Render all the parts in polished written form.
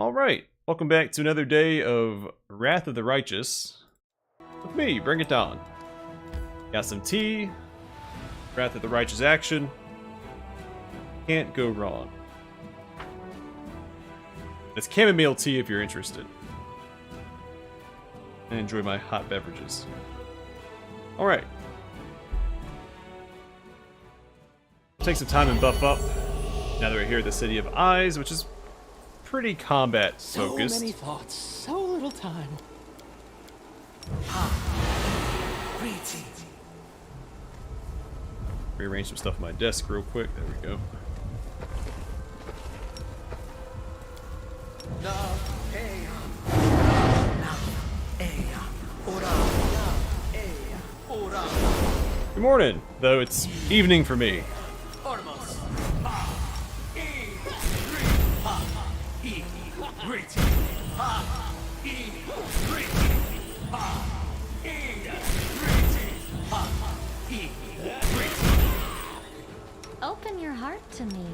Alright, welcome back to another day of Wrath of the Righteous. With me, Bring It On. Got some tea, Wrath of the Righteous action. Can't go wrong. It's chamomile tea if you're interested. And enjoy my hot beverages. Alright. Take some time and buff up. Now that we're here at the City of Eyes, which is pretty combat focused. So many thoughts, so little time. Rearrange some stuff on my desk real quick. There we go. Good morning, though it's evening for me. Open your heart to me.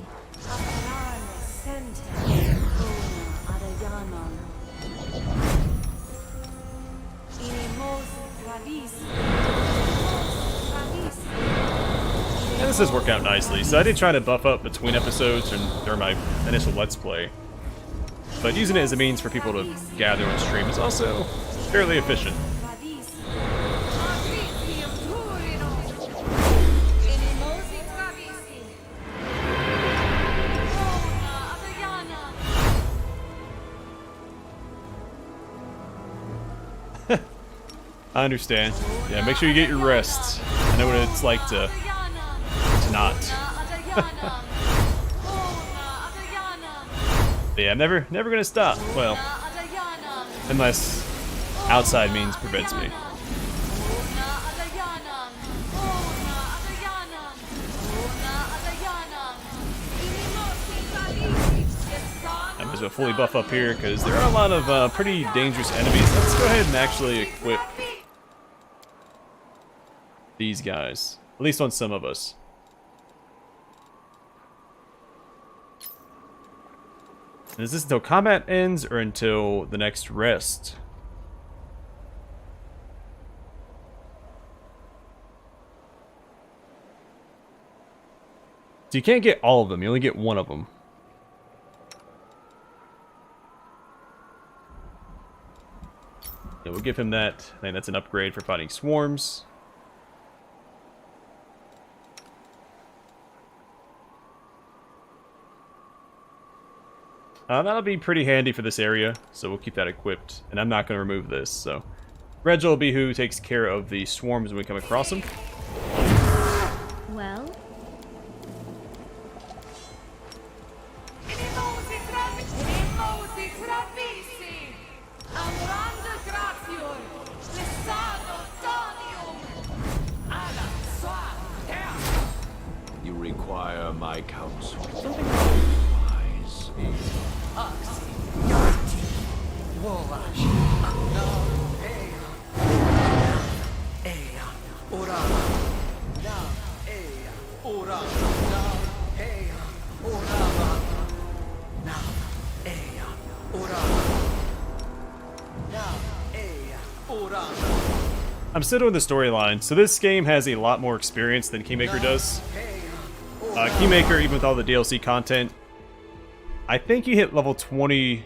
And this does work out nicely, so I did try to buff up between episodes during my initial Let's Play. But using it as a means for people to gather on stream is also fairly efficient. I understand. Yeah, make sure you get your rest. I know what it's like to not. But yeah, I'm never gonna stop. Well, unless outside means prevents me. I might as well fully buff up here because there are a lot of pretty dangerous enemies. Let's go ahead and actually equip these guys, at least on some of us. And is this until combat ends or until the next rest? So you can't get all of them, you only get one of them. Yeah, we'll give him that. I think that's an upgrade for fighting swarms. That'll be pretty handy for this area, so we'll keep that equipped. And I'm not going to remove this, so... Regil will be who takes care of the swarms when we come across them. Well? You require my counsel. I'm still doing the storyline, so this game has a lot more experience than Kingmaker does. Kingmaker, even with all the DLC content, I think you hit level 20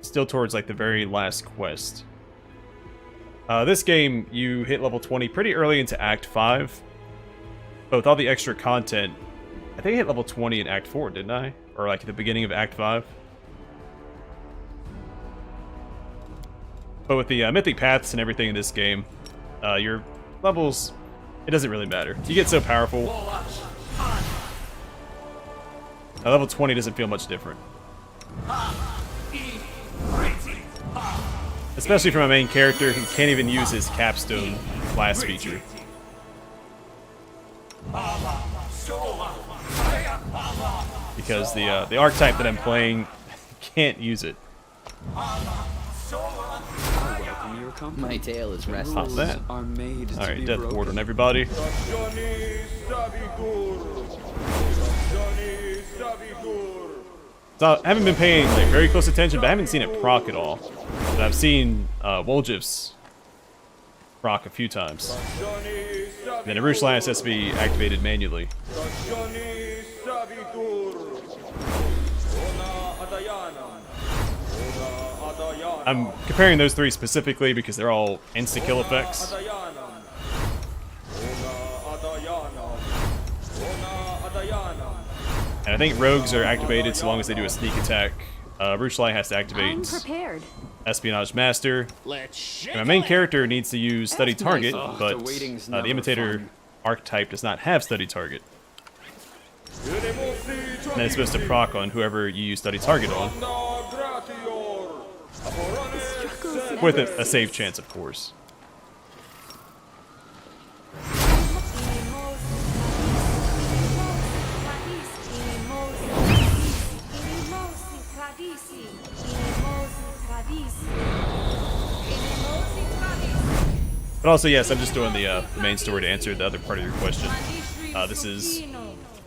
still towards like the very last quest. This game, you hit level 20 pretty early into Act 5. But with all the extra content, I think I hit level 20 in Act 4, didn't I? Or like at the beginning of Act 5. But with the mythic paths and everything in this game, your levels, it doesn't really matter. You get so powerful. Level 20 doesn't feel much different. Especially for my main character who can't even use his capstone class feature. Because the archetype that I'm playing can't use it. My tail is restless. Pop that. Alright, death ward on everybody. So I haven't been paying like very close attention, but I haven't seen it proc at all. But I've seen Woljif's proc a few times. And then Arush Lance has to be activated manually. I'm comparing those three specifically because they're all insta-kill effects. And I think rogues are activated so long as they do a sneak attack. Rushlight has to activate Espionage Master. And my main character needs to use Study Target, but the Imitator archetype does not have Study Target. And then it's supposed to proc on whoever you use Study Target on. With a save chance, of course. But also, yes, I'm just doing the main story to answer the other part of your question. This is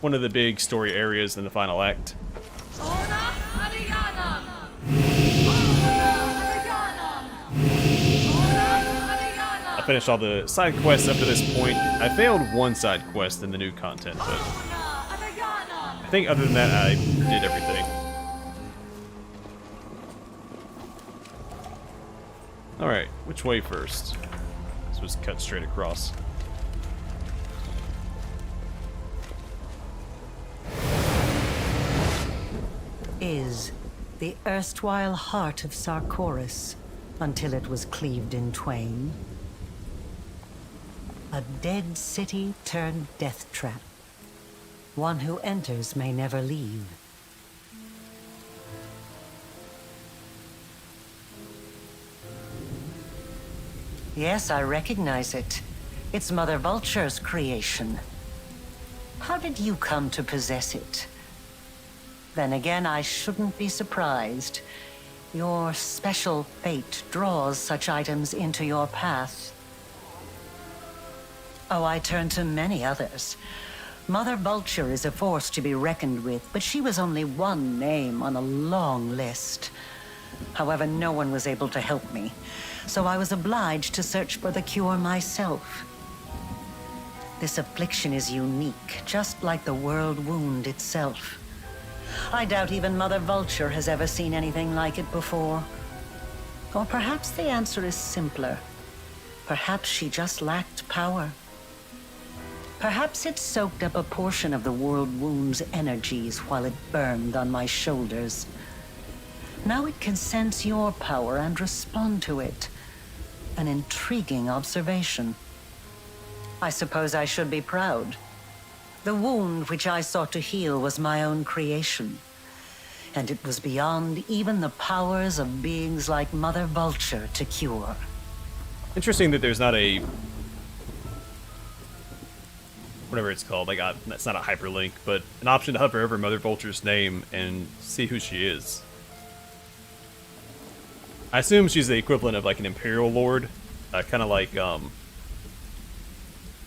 one of the big story areas in the final act. I finished all the side quests up to this point. I failed one side quest in the new content, but I think other than that, I did everything. Alright, which way first? This was cut straight across. Is the erstwhile heart of Sarkoris until it was cleaved in twain. A dead city turned death trap. One who enters may never leave. Yes, I recognize it. It's Mother Vulture's creation. How did you come to possess it? Then again, I shouldn't be surprised. Your special fate draws such items into your path. Oh, I turn to many others. Mother Vulture is a force to be reckoned with, but she was only one name on a long list. However, no one was able to help me, so I was obliged to search for the cure myself. This affliction is unique, just like the world wound itself. I doubt even Mother Vulture has ever seen anything like it before. Or perhaps the answer is simpler. Perhaps she just lacked power. Perhaps it soaked up a portion of the world wound's energies while it burned on my shoulders. Now it can sense your power and respond to it. An intriguing observation. I suppose I should be proud. The wound which I sought to heal was my own creation. And it was beyond even the powers of beings like Mother Vulture to cure. Interesting that there's not a... whatever it's called, like that's not a hyperlink, but an option to hover over Mother Vulture's name and see who she is. I assume she's the equivalent of like an Imperial Lord, kind of like oh,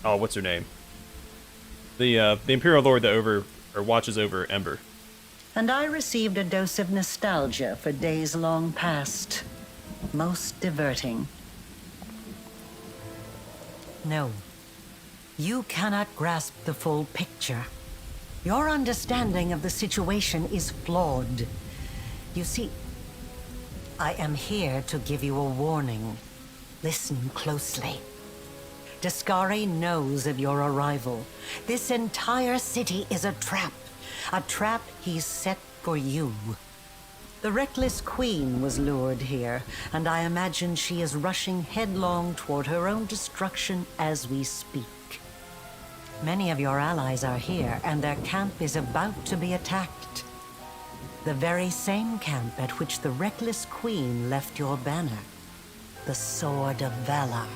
what's her name? The Imperial Lord that watches over Ember. And I received a dose of nostalgia for days long past. Most diverting. No. You cannot grasp the full picture. Your understanding of the situation is flawed. You see, I am here to give you a warning. Listen closely. Dascari knows of your arrival. This entire city is a trap he's set for you. The Reckless Queen was lured here, and I imagine she is rushing headlong toward her own destruction as we speak. Many of your allies are here, and their camp is about to be attacked. The very same camp at which the Reckless Queen left your banner. The Sword of Valor.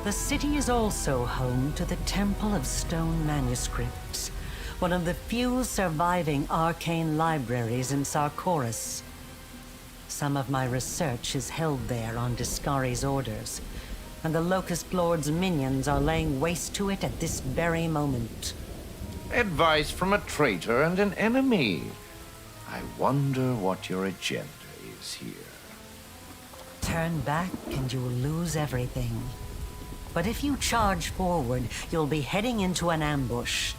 The city is also home to the Temple of Stone Manuscripts, one of the few surviving arcane libraries in Sarkoris. Some of my research is held there on Dascari's orders, and the Locust Lord's minions are laying waste to it at this very moment. Advice from a traitor and an enemy. I wonder what your agenda is here. Turn back and you'll lose everything. But if you charge forward, you'll be heading into an ambush.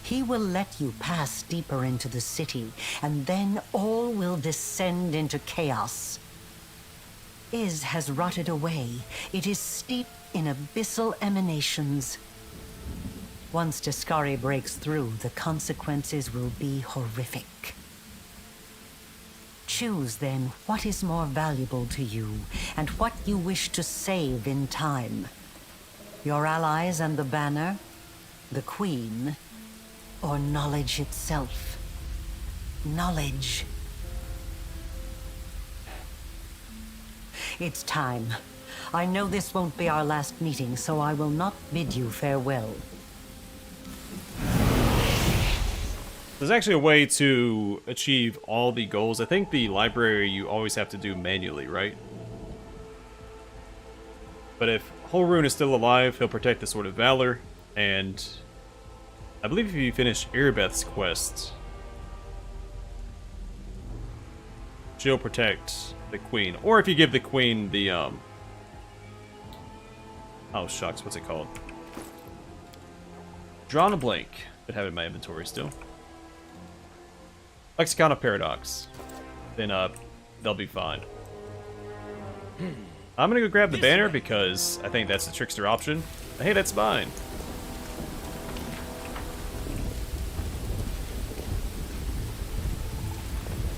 He will let you pass deeper into the city, and then all will descend into chaos. Iz has rotted away. It is steeped in abyssal emanations. Once Tiscari breaks through, the consequences will be horrific. Choose then what is more valuable to you, and what you wish to save in time. Your allies and the banner, the Queen, or knowledge itself. Knowledge. It's time. I know this won't be our last meeting, so I will not bid you farewell. There's actually a way to achieve all the goals. I think the library you always have to do manually, right? But if Holrune is still alive, he'll protect the Sword of Valor, and I believe if you finish Irabeth's quest, she'll protect the Queen. Or if you give the Queen the, oh shucks, what's it called? Drawn a blank, but have it in my inventory still. Lexicon of Paradox. Then, they'll be fine. I'm gonna go grab the banner because I think that's the Trickster option. Hey, that's mine.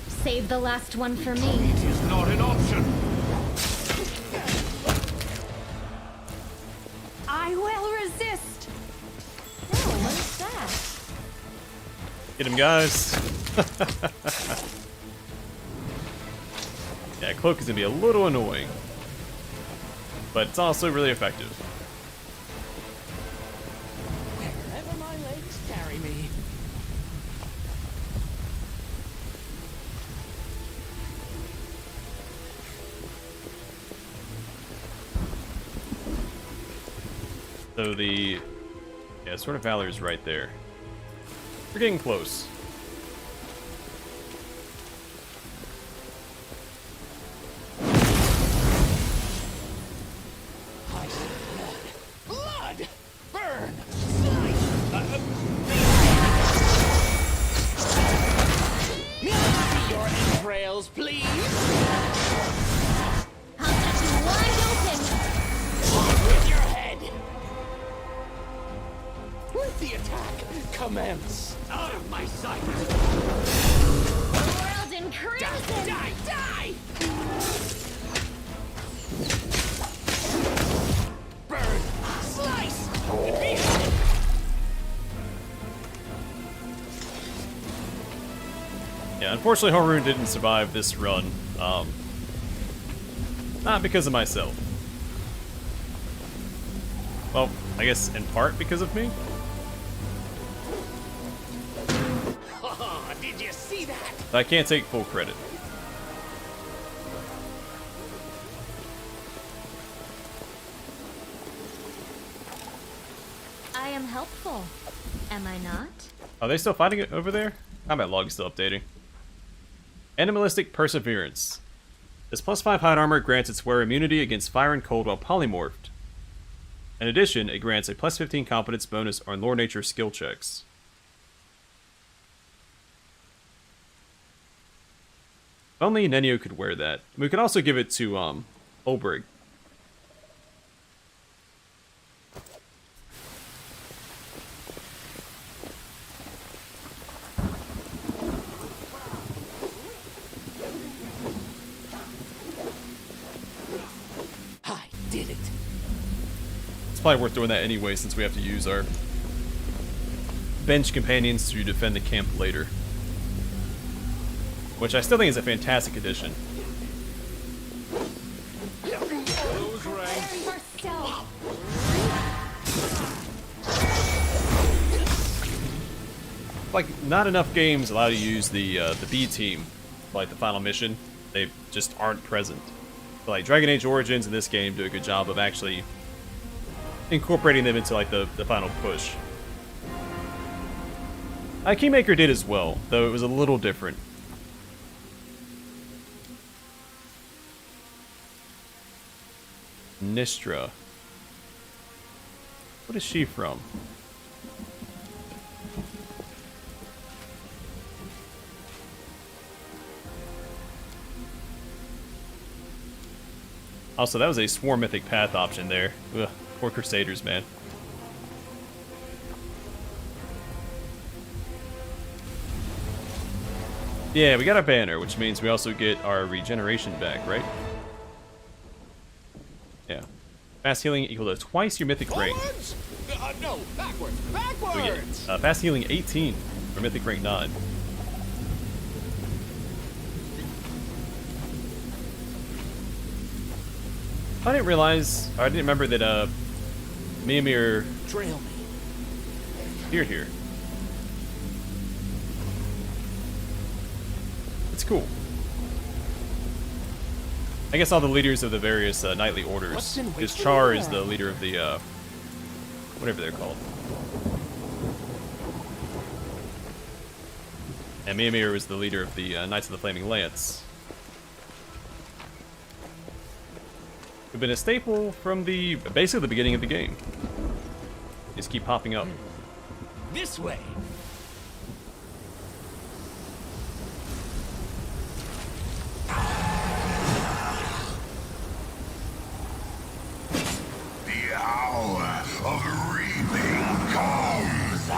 Save the last one for me. It is not an option. I will resist. Oh, what is that? Get him, guys. Yeah, Cloak is gonna be a little annoying, but it's also really effective. Wherever my legs carry me. So the Sword of Valor is right there. We're getting close. Blood! Burn! May I see your entrails, please? I'll cut you wide open. With your head! Let the attack commence! Out of my sight! The world in crimson. Die! Die! Burn! Slice! And behead! Yeah, unfortunately, Holrune didn't survive this run. Not because of myself. Well, I guess in part because of me. Did you see that? But I can't take full credit. I am helpful. Am I not? Are they still fighting it over there? Combat log is still updating. Animalistic Perseverance. This +5 hide armor grants its wearer immunity against fire and cold while polymorphed. In addition, it grants a +15 competence bonus on lore nature skill checks. If only Nenio could wear that. We could also give it to Olbrig. I did it. It's probably worth doing that anyway, since we have to use our bench companions to defend the camp later. Which I still think is a fantastic addition. Those ranks. For stealth. Like, not enough games allow you to use the B team, like the final mission. They just aren't present. But like Dragon Age Origins in this game do a good job of actually incorporating them into like the final push. Kingmaker did as well, though it was a little different. Nistra. What is she from? Also, that was a Swarm Mythic Path option there. Ugh, poor Crusaders, man. Yeah, we got a banner, which means we also get our regeneration back, right? Yeah. Fast healing equal to twice your mythic rank. Forwards? No, backwards. We get Backwards. fast healing 18 for mythic rank 9. I didn't realize, or I didn't remember that Mimir Trail me. appeared here. It's cool. I guess all the leaders of the various knightly orders. What's in wait Because for Char me is there? the leader of the, whatever they're called. And Mimir was the leader of the Knights of the Flaming Lance. Who've been a staple from the, basically the beginning of the game. They just keep popping up. This way. The hour of reaping comes.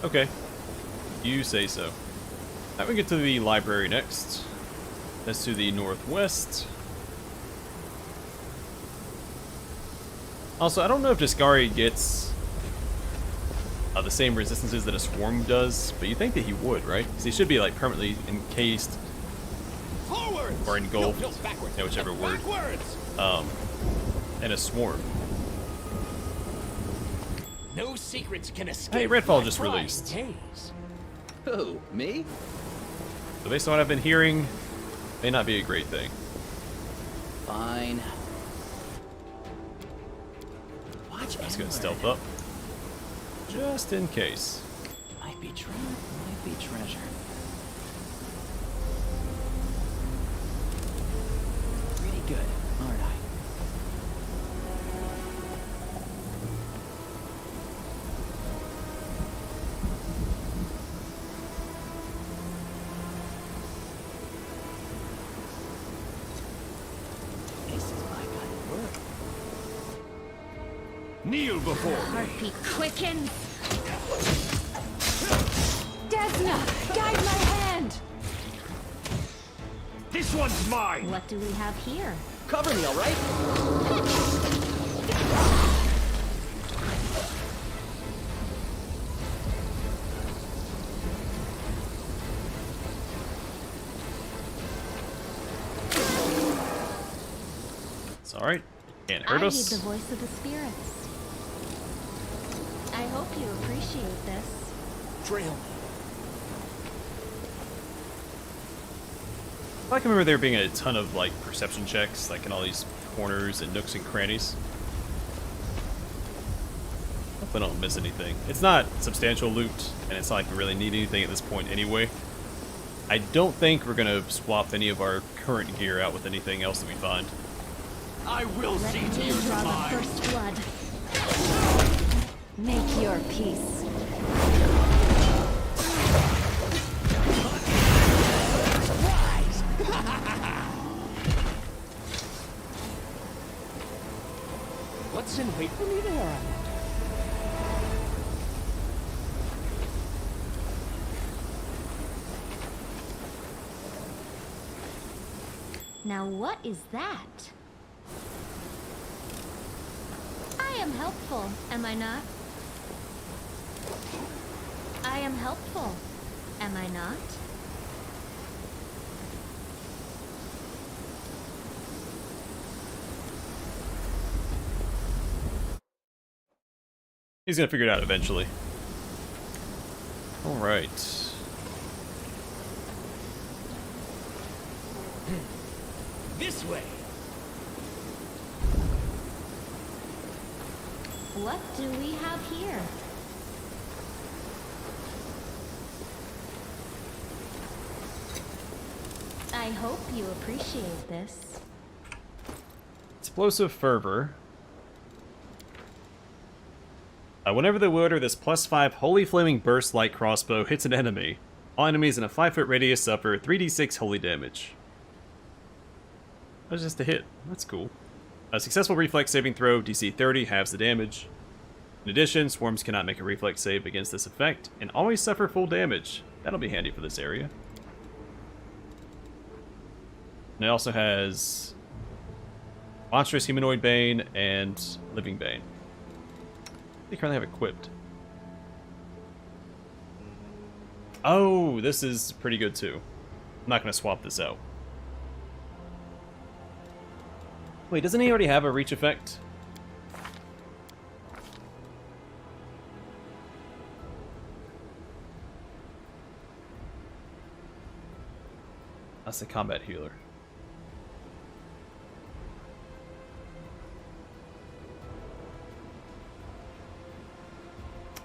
Okay. You say so. Now we get to the library next. That's to the northwest. Also, I don't know if Discari gets the same resistances that a swarm does, but you think that he would, right? Because he should be like permanently encased Forwards. or engulfed, No, backwards. yeah, whichever word, Backwards. in a swarm. No secrets can escape. Hey, Redfall my just prying released. gaze. Who, me? So based on what I've been hearing, may not be a great thing. Fine. Watch Let's and go stealth learn. up. Just in case. Might be trap, might be treasure. Pretty good, aren't I? This is my kind of work. Kneel before me. Heartbeat quickens. Desna, guide my hand. This one's mine. What do we have here? Cover me, all right? It's alright. Can't I hurt heed us. the voice of the spirits. I hope you appreciate this. Trail me. I can remember there being a ton of like perception checks, like in all these corners and nooks and crannies. Hope I don't miss anything. It's not substantial loot, and it's not like we really need anything at this point anyway. I don't think we're gonna swap any of our current gear out with anything else that we find. I will Let see me to your draw the demise. first blood. Make your peace. What's in wait for me there? Now what is that? I am helpful, am I not? I am helpful, am I not? He's gonna figure it out eventually. Alright. This way. What do we have here? I hope you appreciate this. Explosive Fervor. Whenever the wielder of this +5 Holy Flaming Burst light crossbow hits an enemy, all enemies in a 5-foot radius suffer 3d6 holy damage. That was just a hit. That's cool. A successful reflex saving throw, DC 30, halves the damage. In addition, swarms cannot make a reflex save against this effect, and always suffer full damage. That'll be handy for this area. And it also has Monstrous Humanoid Bane and Living Bane. They currently have equipped. Oh, this is pretty good too. I'm not going to swap this out. Wait, doesn't he already have a reach effect? That's the combat healer.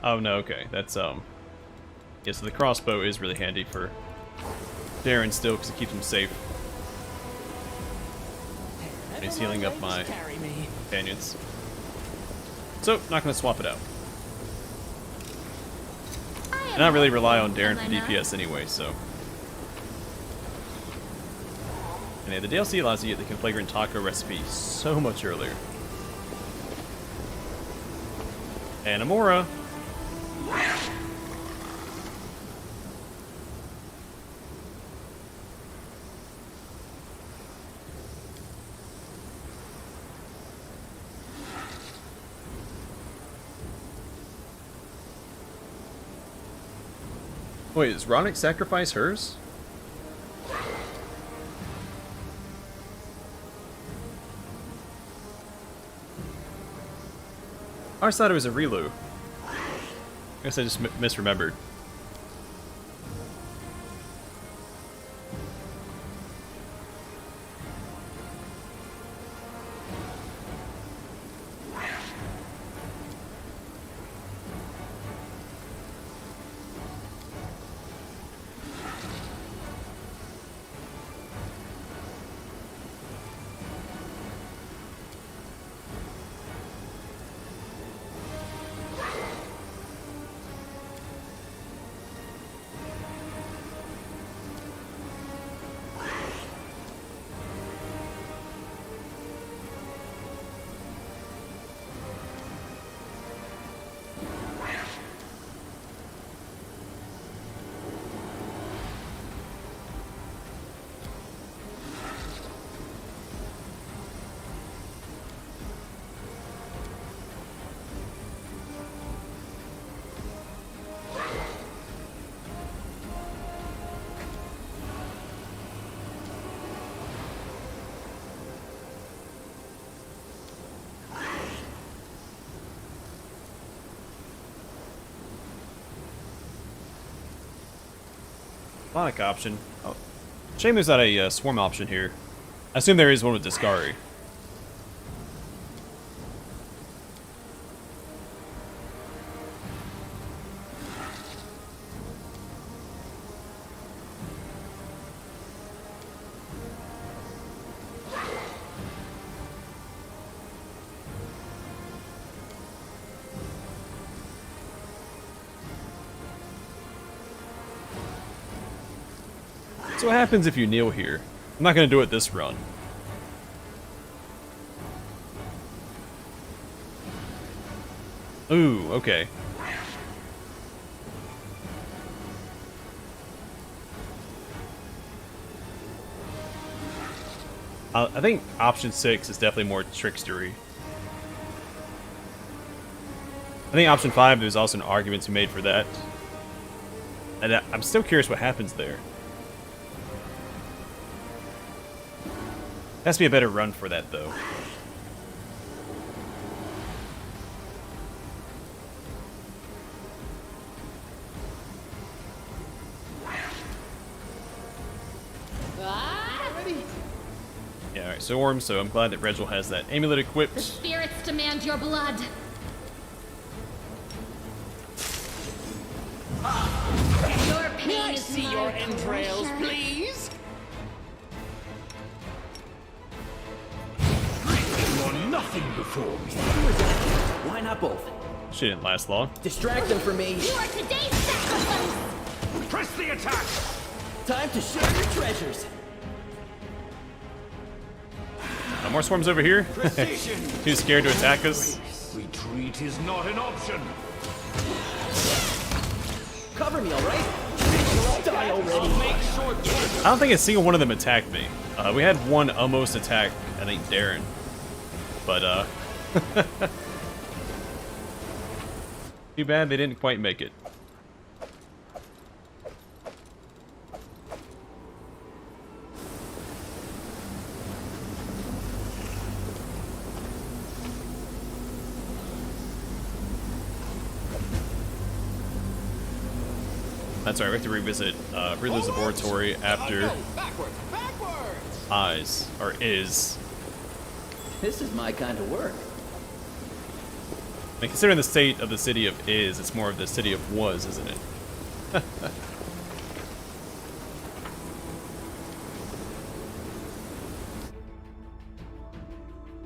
Oh no, okay. That's yeah, so the crossbow is really handy for Darren still because it keeps him safe. And he's healing up my Carry me. companions. So, not gonna swap it out. And I really rely on Darren for DPS anyway, so. And yeah, the DLC allows you to get the Conflagrant Taco recipe so much earlier. And Amora. Wait, does Ronick sacrifice hers? I always thought it was a Relu. I guess I just misremembered. Sonic option. Oh. Shame there's not a swarm option here. I assume there is one with Discari. So what happens if you kneel here? I'm not going to do it this run. Ooh, okay. I think option 6 is definitely more trickstery. I think option 5, there's also an argument to be made for that. And I'm still curious what happens there. Has to be a better run for that, though. Yeah, alright, so Orm, so I'm glad that Regil has that amulet The equipped. spirits demand your blood. Your May pain I is see my your entrails, pleasure. please? You're nothing before me. Why not both? She didn't last long. Distract them for me. You are today's sacrifice. Press the attack! Time to share your treasures. More swarms over here. Precision! Too scared to attack us. Retreat is not an option. Cover me, all right? Die already. Make sure I don't think a single one of them attacked me. We had one almost attack, I think Darren. But, too bad they didn't quite make it. That's right, we have to revisit Riddler's Laboratory after backwards, backwards. Eyes, or Is. This is my kind of work. I mean, considering the state of the city of Is, it's more of the city of Was, isn't it?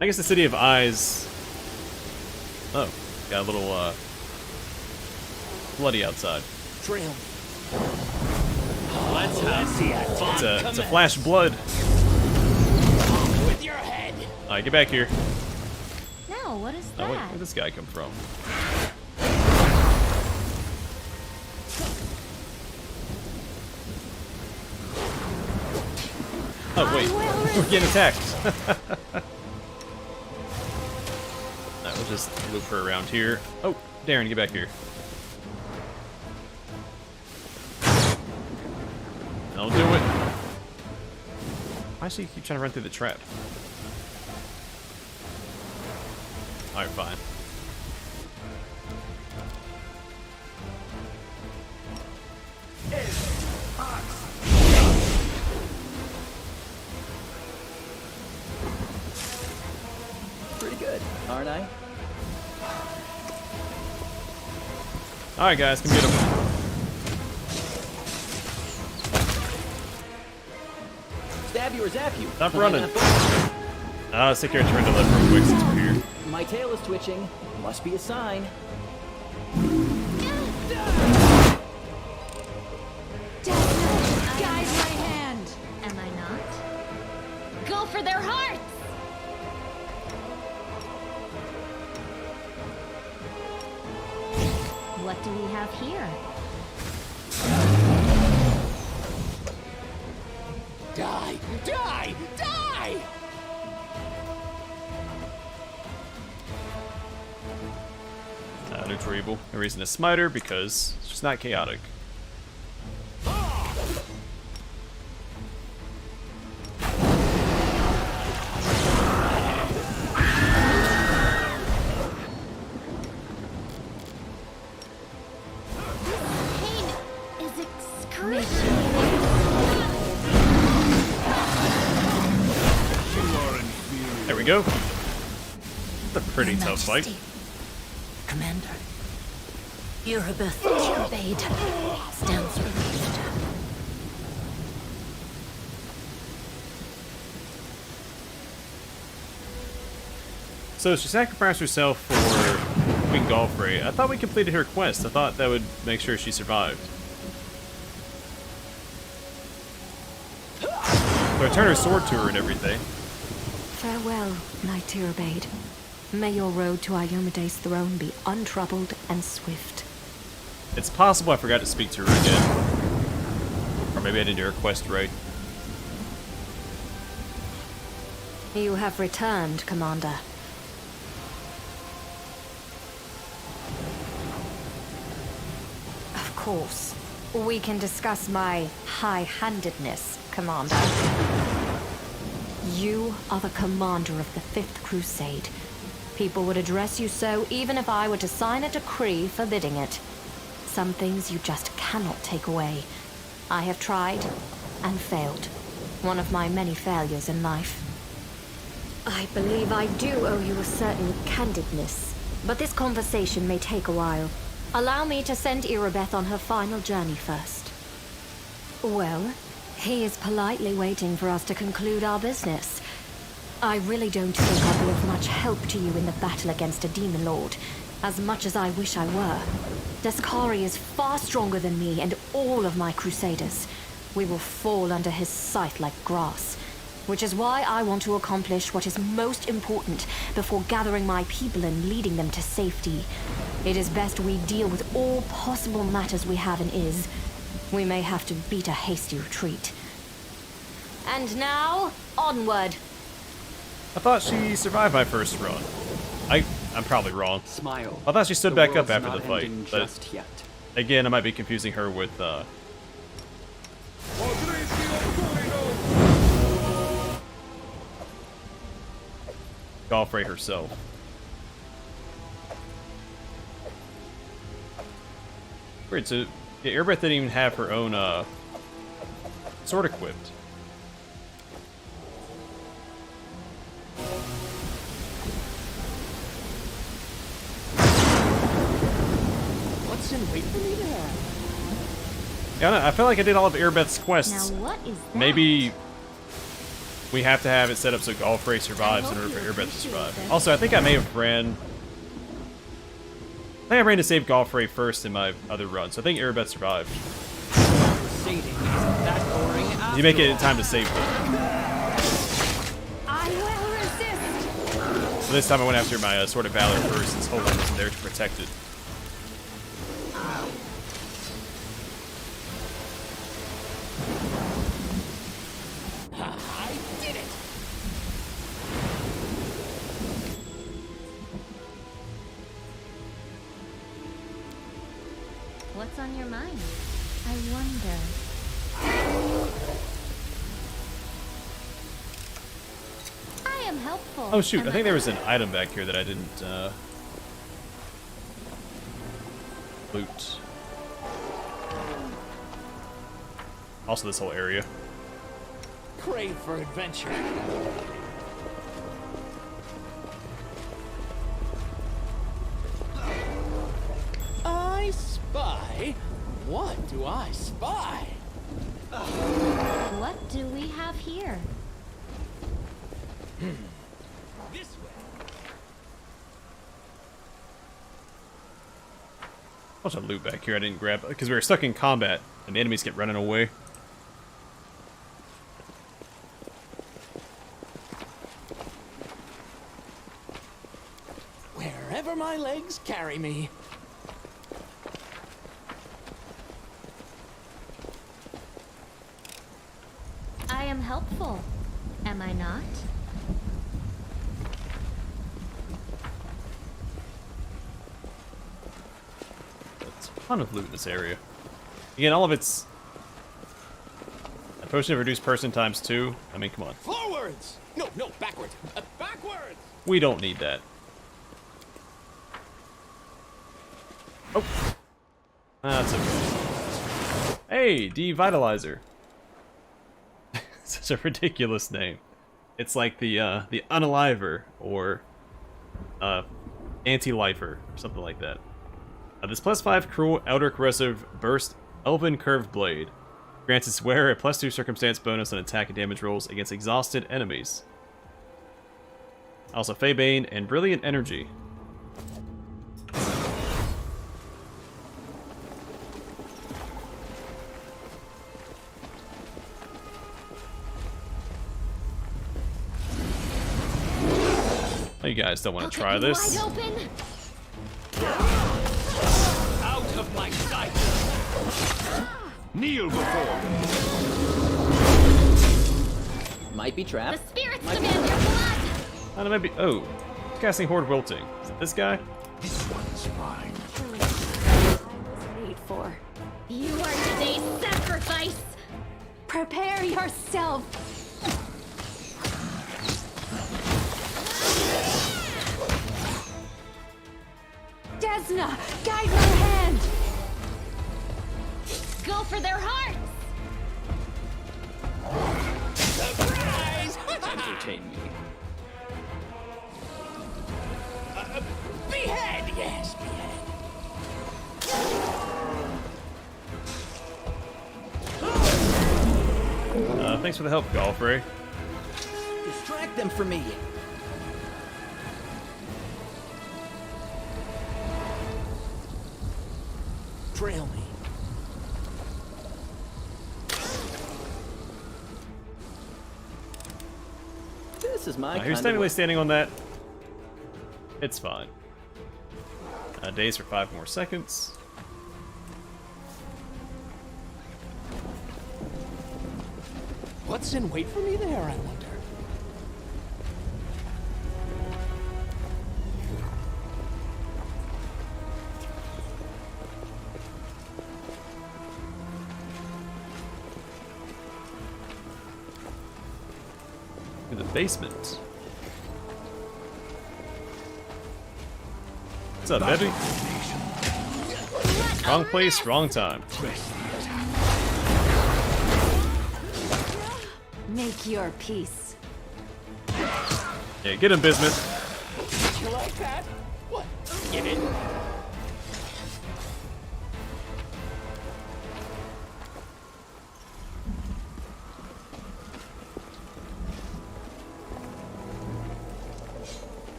I guess the city of Eyes... Oh, got a little, bloody outside. Trail. Let's see it. It's a flash blood. With your head. Alright, get back here. Now, what is Oh, that? where'd this guy come from? Oh, wait. We're getting attacked. Alright, we'll just loop her around here. Oh, Darren, get back here. That'll do it. Why does she keep trying to run through the trap? Alright, fine. Pretty good, aren't I? Alright, guys, come get him. Stab you or zap you. Stop Why running. not both? Let's take care of Trent left real quick since we're here. My tail is twitching. Must be a sign. Death guide my hand. Am I not? Go for their hearts. What do we have here? Die, die, die! Neutral evil. No reason to smite her because it's just not chaotic. Pain is excruciating. There we go. It's a pretty tough fight. Commander, Erebeth Turbade stands released. So she sacrificed herself for Queen Galfrey. I thought we completed her quest. I thought that would make sure she survived. So I turned her sword to her and everything. Farewell, my Turbade. May your road to Iomede's throne be untroubled and swift. It's possible I forgot to speak to her again. Or maybe I didn't do her quest right. You have returned, Commander. course. We can discuss my high-handedness, Commander. You are the commander of the Fifth Crusade. People would address you so even if I were to sign a decree forbidding it. Some things you just cannot take away. I have tried and failed. One of my many failures in life. I believe I do owe you a certain candidness, but this conversation may take a while. Allow me to send Irabeth on her final journey first. Well, he is politely waiting for us to conclude our business. I really don't think I'll be of much help to you in the battle against a demon lord, as much as I wish I were. Deskari is far stronger than me and all of my crusaders. We will fall under his scythe like grass, which is why I want to accomplish what is most important before gathering my people and leading them to safety. It is best we deal with all possible matters we have in Iz. We may have to beat a hasty retreat. And now, onward. I thought she survived my first run. I'm probably wrong. Smile. I thought she stood The back up world's after not the fight, ending but just yet. again, I might be confusing her with Galfrey herself. Weird, so yeah, Irabeth didn't even have her own sword equipped. What's in wait for me there? Yeah, I feel like I did all of Irabeth's quests. Now what is that? Maybe we have to have it set up so Galfrey survives in order for Irabeth to survive. Also, I think I may have ran... I think I ran to save Galfrey first in my other run, so I think Irabeth survived. Crusading isn't that boring after You make it in all. time to save them. I will resist. So this time I went after my Sword of Valor first, since Holding wasn't there to protect it. I did it! What's on your mind? I wonder. I am helpful. Oh shoot, Am I think there was an not? item back here that I didn't loot. Also this whole area. Crave for adventure. I spy? What do I spy? What do we have here? This way. Also loot back here I didn't grab because we were stuck in combat and the enemies kept running away. Wherever my legs carry me. I am helpful. Am I not? There's a ton of loot in this area. Again, all of it's a potion of reduced person times 2. I mean, come on. Forwards! No, backwards. Backwards! We don't need that. Oh. That's okay. Hey, Devitalizer. Such a ridiculous name. It's like the Unaliver or Anti-Lifer or something like that. This +5 Cruel Outer Corrosive Burst Elven Curved Blade grants its wearer a +2 circumstance bonus on attack and damage rolls against exhausted enemies. Also Feybane and Brilliant Energy. You guys don't want to try this. Wide open. Out of my sight! Kneel before me! Might be The trapped. spirits demand your blood. I don't know, maybe. Oh, casting Horde Wilting. Is it this guy? This one's mine. I was made for. You are today's sacrifice! Prepare yourself! Desna, guide my hand! Go for their hearts! Surprise! Entertain me. Behead, yes, behead. Thanks for the help, Golfray. Distract them for me. Trail me. This is my Here's kind of technically way. standing on that. It's fine. Days for 5 more seconds. What's in wait for me there, I wonder? To the basement. What's up, baby? Wrong place, wrong time. Make your peace. Yeah, get him, Bismuth. You like that? What? Get in.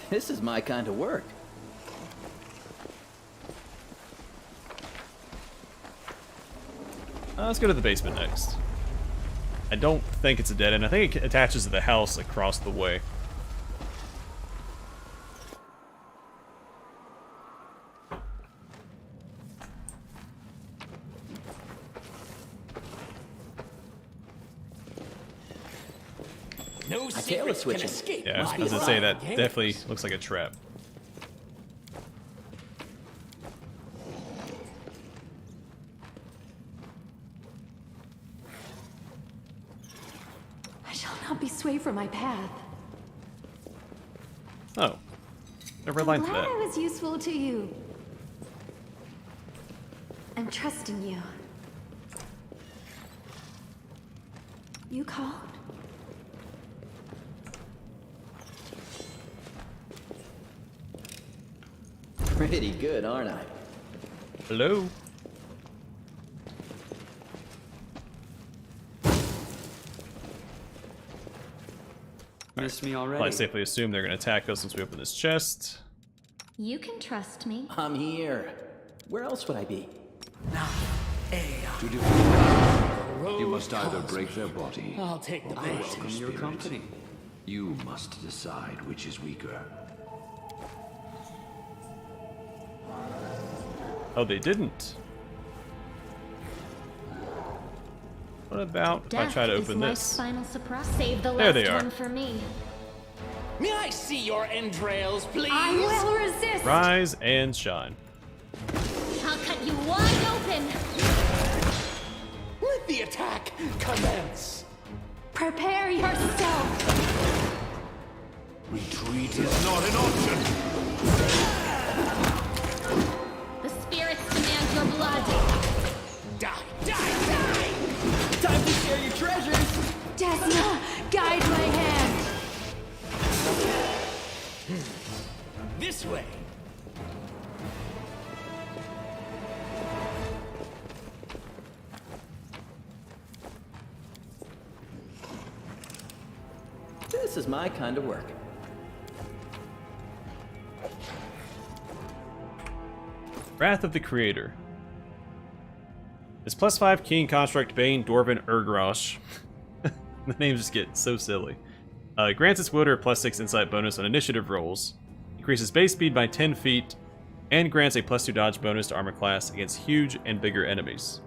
This is my kind of work. Let's go to the basement next. I don't think it's a dead end. I think it attaches to the house across the way. No can't secrets can switch it. escape Yeah, my as I say, that gaze. definitely looks like a trap. I shall not be swayed from my path. Oh. Never I'm lined glad that. I was useful to you. I'm trusting you. You called? Pretty good, aren't I? Hello? Missed me Probably already. safely assume they're going to attack us once we open this chest. You can trust me. I'm here. Where else would I be? To defeat them, you must either calls break their body I'll take the or bait. crush their Welcome your spirit. company. You must decide which is weaker. Oh, they didn't. What about if I Death try to is open life's this? final surprise. Save the There last they are. one for me. May I see your entrails, please? I will resist! Rise and shine. I'll cut you wide open. Let the attack commence. Prepare yourself! Retreat is not an option. The spirits demand your blood. Die, die, die! Time to share your treasures! Desna, guide my hand! This way. This is my kind of work. Wrath of the Creator. It's +5 Keen, Construct, Bane, Dwarven, Urgrosh. The names just get so silly. Grants its wielder a +6 insight bonus on initiative rolls. Increases base speed by 10 feet. And grants a +2 dodge bonus to armor class against huge and bigger enemies.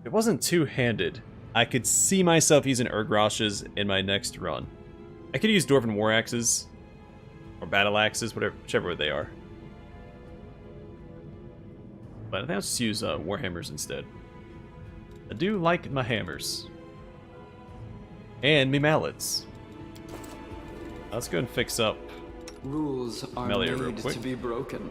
If it wasn't two-handed, I could see myself using Urgroshes in my next run. I could use Dwarven War Axes. Or Battle Axes, whichever they are. But I think I'll just use Warhammers instead. I do like my hammers. And me mallets. Let's go and fix up Rules are Melee real made quick. to be broken.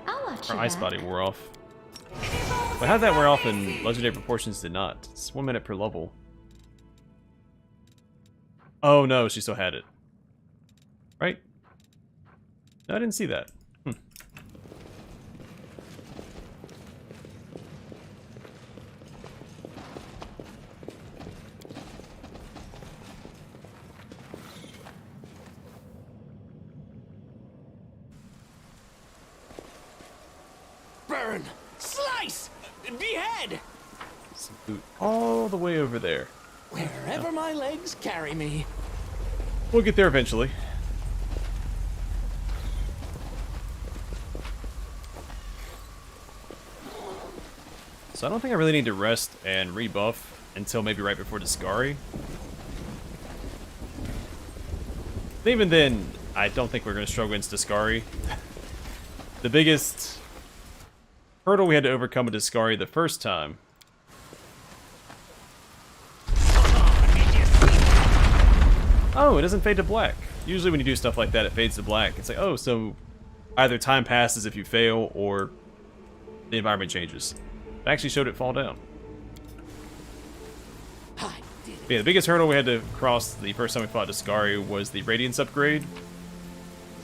I'll watch Our you ice back. body wore off. But how'd that wear off and Legendary Proportions did not? It's 1 minute per level. Oh no, she still had it. Right? No, I didn't see that. Burn! Slice! Behead! Some loot all the way over there. Wherever my legs carry me. We'll get there eventually. So I don't think I really need to rest and rebuff until maybe right before Discari. Even then, I don't think we're going to struggle against Discari. The biggest hurdle we had to overcome with Discari the first time. Oh, it doesn't fade to black. Usually when you do stuff like that, it fades to black. It's like, oh, so either time passes if you fail, or the environment changes. It actually showed it fall down. But yeah, the biggest hurdle we had to cross the first time we fought Discari was the Radiance upgrade.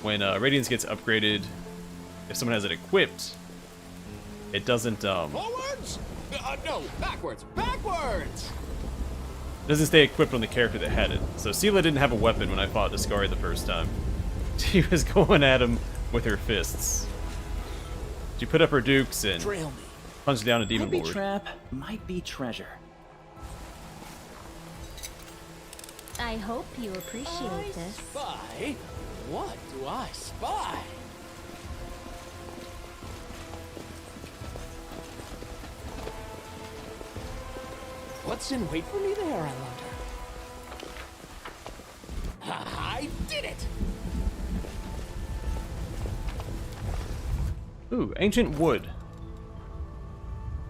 When Radiance gets upgraded, if someone has it equipped, it doesn't Forwards? No, backwards! Backwards! doesn't stay equipped on the character that had it. So Sela didn't have a weapon when I fought Discari the first time. She was going at him with her fists. She put up her dukes and Trail me. punched down a demon Might be lord. trap, might be treasure. I hope you appreciate this. Spy? What do I spy? What's in wait for me there, I wonder? I did it! Ooh, Ancient Wood.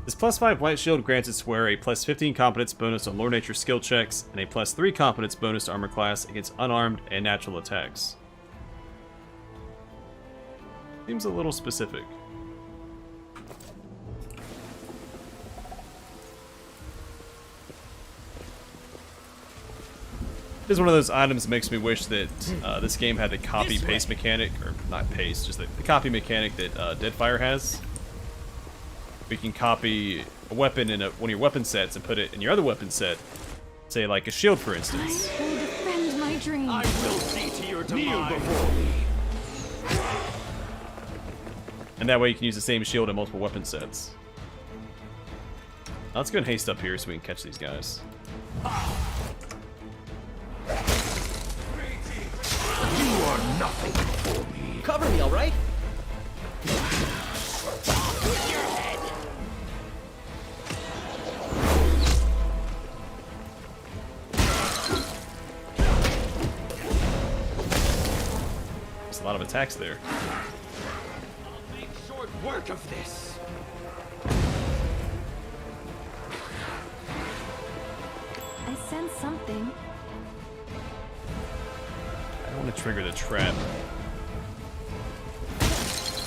This +5 White Shield grants its wearer a +15 competence bonus on Lore Nature skill checks and a +3 competence bonus to armor class against unarmed and natural attacks. Seems a little specific. This is one of those items that makes me wish that this game had the copy-paste mechanic, or not paste, just the copy mechanic that Deadfire has. We can copy a weapon in one of your weapon sets and put it in your other weapon set. Say like a shield, for instance. I will defend my dreams. I will see to your demise. And that way you can use the same shield in multiple weapon sets. Now let's go and haste up here so we can catch these guys. You are nothing before me. Cover me, all right? With your head. There's a lot of attacks there. I'll make short work of this. I sense something. I don't want to trigger the trap.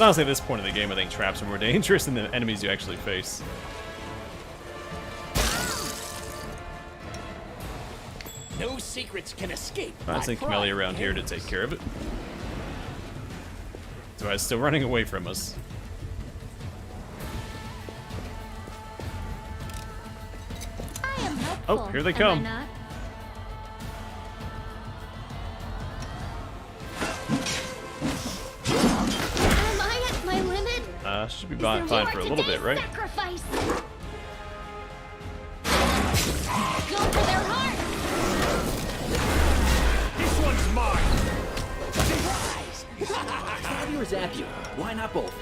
Honestly, at this point in the game, I think traps are more dangerous than the enemies you actually face. No secrets can escape. I think melee around here to take care of it. So it's still running away from us. I am helpful. Oh, here they am come. I not? Am I at my limit? Should be fine for a little bit, right? Sacrifice. Go for their heart. This one's mine! Stab you or zap you? Why not both?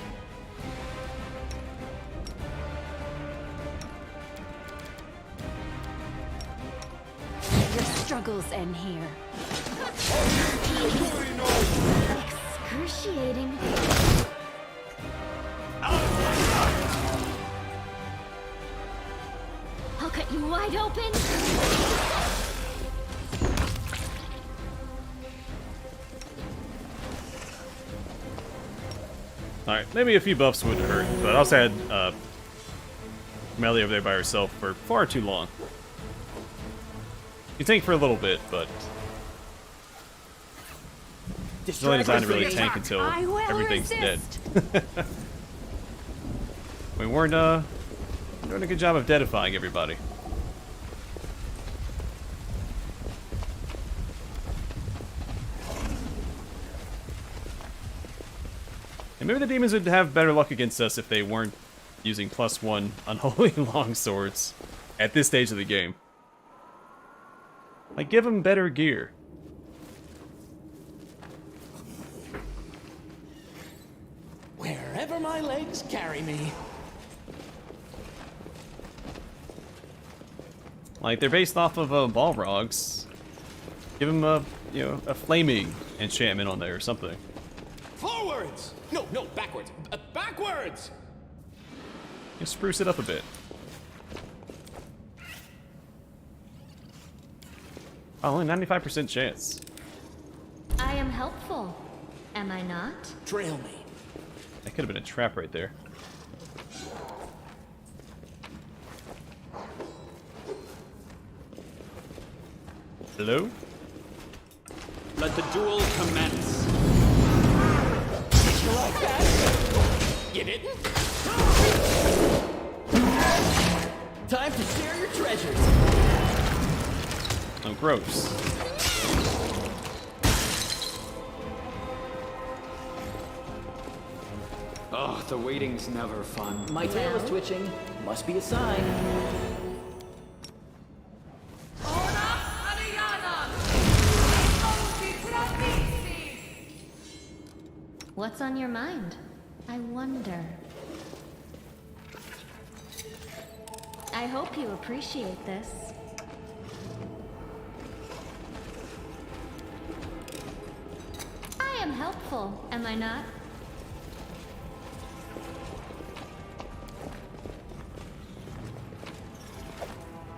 Your struggles end here. Excruciating. I'll cut you wide open. Alright, maybe a few buffs wouldn't hurt, but I also had Melly over there by herself for far too long. You tank for a little bit, but it's only designed to really tank until everything's dead. We weren't doing a good job of deadifying everybody. And maybe the demons would have better luck against us if they weren't using +1 unholy longswords at this stage of the game. Like, give them better gear. Wherever my legs carry me. Like, they're based off of Balrogs. Give them a, a flaming enchantment on there or something. Forwards! No, backwards. Backwards! You spruce it up a bit. Oh, only 95% chance. I am helpful, am I not? Trail me. That could have been a trap right there. Hello? Let the duel commence. You like that? You didn't? Time to share your treasures. Oh, gross. Oh, the waiting's never fun. My tail is twitching. Must be a sign. What's on your mind? I wonder. I hope you appreciate this. I am helpful, am I not?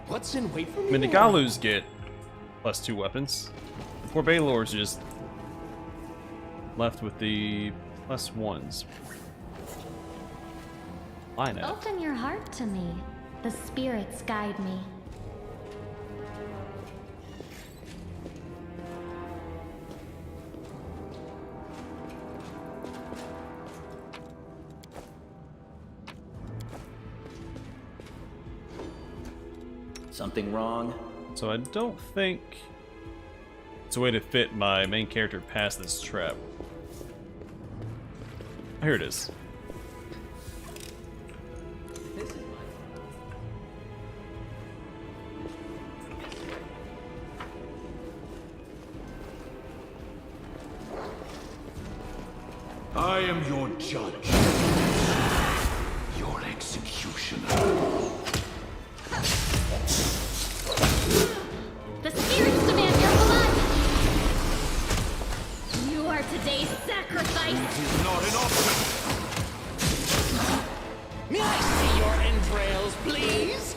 What's in wait for I me? mean, the Galus get +2 weapons. The poor Baylor's just left with the +1s. Why not? Open your heart to me. The spirits guide me. Something wrong? So I don't think it's a way to fit my main character past this trap. Here it is. I am your judge. Your executioner. The spirits demand your blood! You are today's sacrifice! Is not an option. May I see your entrails, please?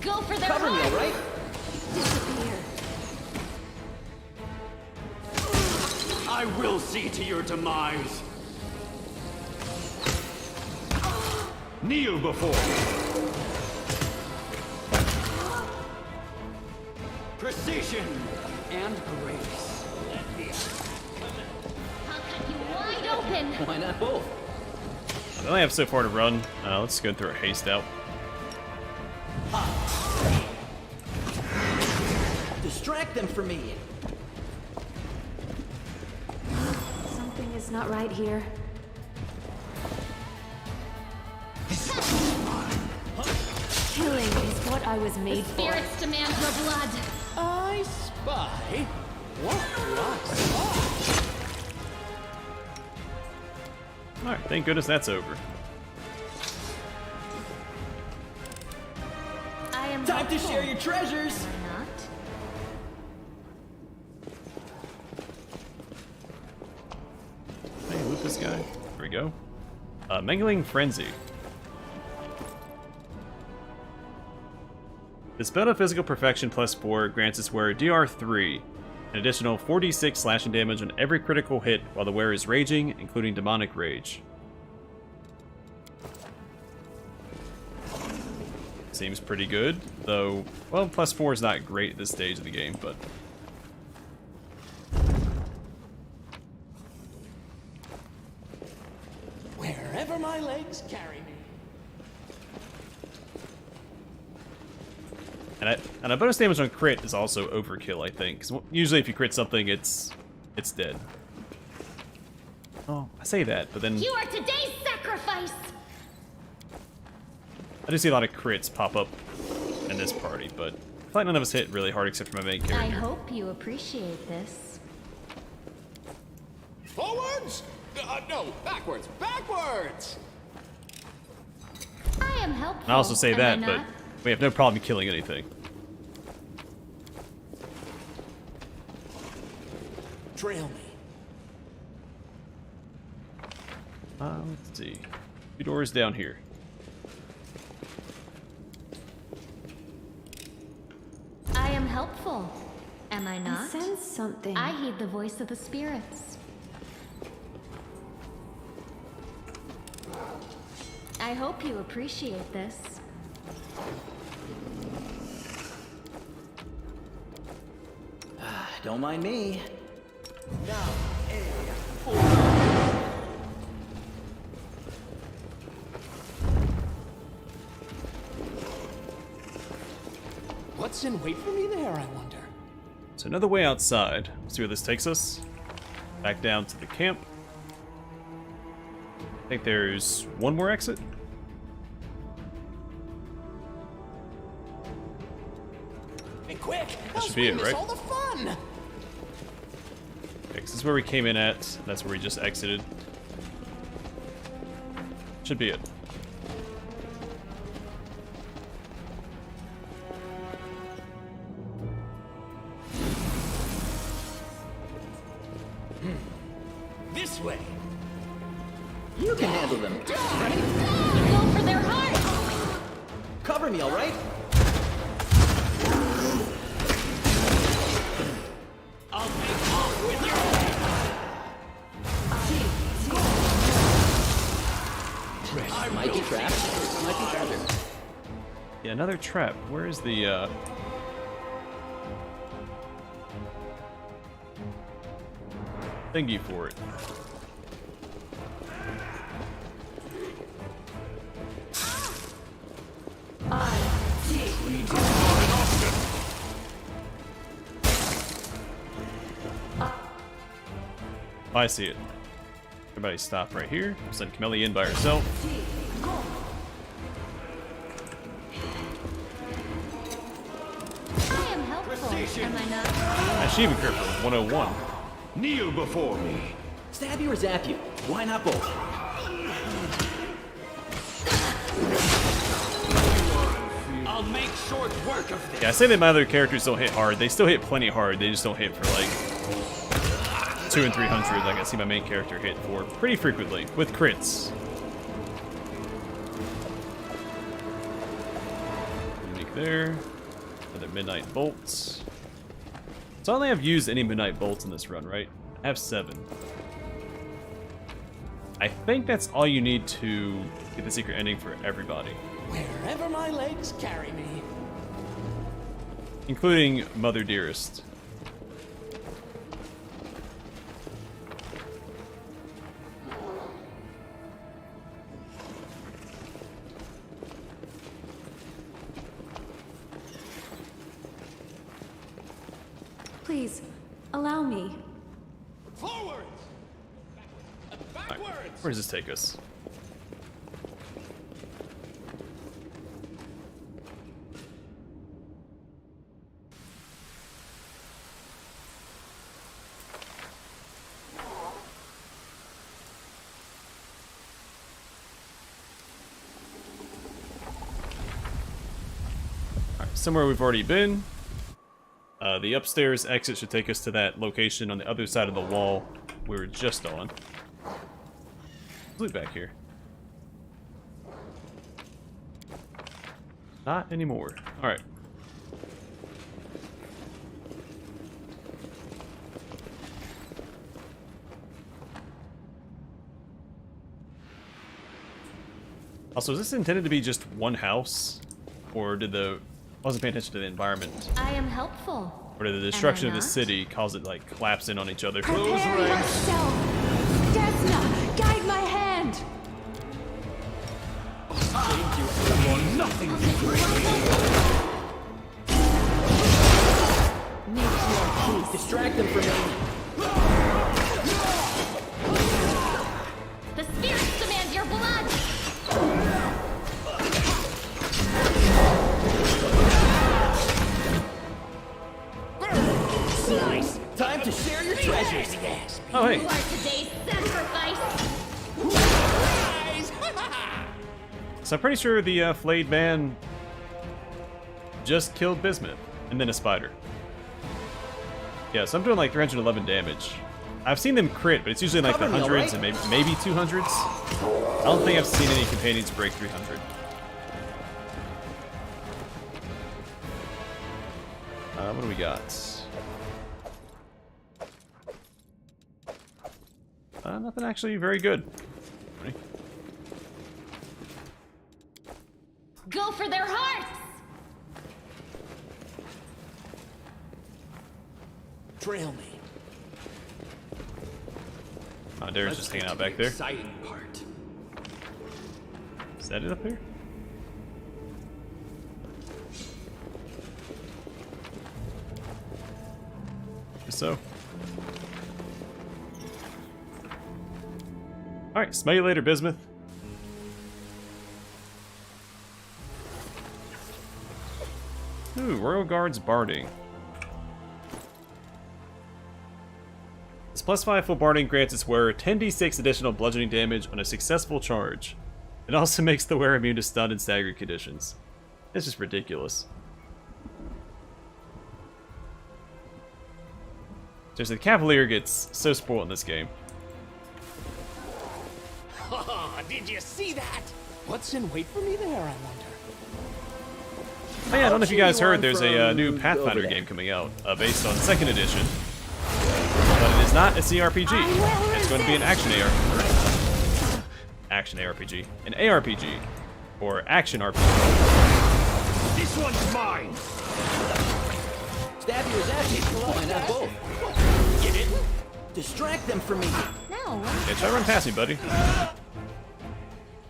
Go for their Cover me, heart! all right? Disappear. I will see to your demise. Kneel before me. Precision and grace. I'll cut you wide open! Why not both? I only have so far to run. Let's go through a haste out. Distract them for me. Something is not right here. Killing is what I was made for. Spirits demand your blood. I spy. What do I spy? Alright, thank goodness that's over. I am Time to hopeful. share your treasures. Am I not? Hey, loot this guy. There we go. Mangling Frenzy. The spell of Physical Perfection plus 4 grants its wearer DR3, an additional 4d6 slashing damage on every critical hit while the wearer is raging, including Demonic Rage. Seems pretty good, though, well, plus 4 is not great at this stage of the game, but... Wherever my legs carry me. And a bonus damage on crit is also overkill, I think. Because usually if you crit something, it's dead. Oh, I say that, but then You are today's sacrifice. I do see a lot of crits pop up in this party, but I feel like none of us hit really hard except for my main I character. hope you appreciate this. Forwards? No, backwards. Backwards! I am helpful. I also say am that, I but not? we have no problem killing anything. Trail me. Let's see. 2 doors down here. I am helpful. Am I I not? sense something. I heed the voice of the spirits. I hope you appreciate this. Don't mind me. What's in wait for me there, I wonder? So another way outside. Let's see where this takes us. Back down to the camp. I think there's one more exit. Hey, quick! That should be it, right? All the fun! Okay, 'cause this is where we came in at. That's where we just exited. Should be it. This way! You can handle them. Go for their heart! Cover me, all right? I'll make off with your Might be trapped. Might be treasure. Yeah, another trap. Where is the, thingy for it? Oh, I see it. Everybody stop right here. Send Camellia in by herself. I am helpful. Am I not? Achievement crit for 101. Kneel before me. Stab you or zap you? Why not both? I'll make short work of this. Yeah, I say that my other characters don't hit hard. They still hit plenty hard. They just don't hit for like 200 and 300. Like I see my main character hit for pretty frequently with crits. Unique there. Another Midnight Bolts. So I only have used any Midnight Bolts in this run, right? I have 7. I think that's all you need to get the secret ending for everybody. Wherever my legs carry me. Including Mother Dearest. Please, allow me. Forwards! Where does this take us? Alright, somewhere we've already been. The upstairs exit should take us to that location on the other side of the wall we were just on. Look back here. Not anymore. Alright. Also, is this intended to be just one house? Or did I wasn't paying attention to the environment. I am helpful. Or did the destruction of the not? city cause it, like, collapse in on each other? Prepare yourself! Desna, guide my hand! Make your peace. Distract them from me. The spirits demand your blood! Nice. Time to share your treasures. Oh, You hey. are today's sacrifice! So I'm pretty sure the flayed man just killed Bismuth, and then a spider. Yeah, so I'm doing like 311 damage. I've seen them crit, but it's usually in like the Cover me, hundreds alright? and maybe 200s. I don't think I've seen any companions break 300. What do we got? Nothing actually very good. Ready? Go for their hearts! Trail me. Darren's just hanging out back there. Exciting part. Is that it up there? Guess so. Alright, smell you later, Bismuth. Ooh, Royal Guard's Barding. This +5 full Barding grants its wearer 10d6 additional bludgeoning damage on a successful charge. It also makes the wearer immune to stun and staggered conditions. It's just ridiculous. Seriously, the Cavalier gets so spoiled in this game. Did you see that? What's in wait for me there, I wonder? Oh yeah, I don't know if you guys cheer you heard, on there's a new from Pathfinder over there. game coming out, based on 2nd edition. But it is not a CRPG. It's going to be an action ARPG. Action ARPG. An ARPG. Or action RPG. This one's mine! Stab yours at you. Why not both? Get it? Distract them from me. No, Yeah, try to run past me, buddy.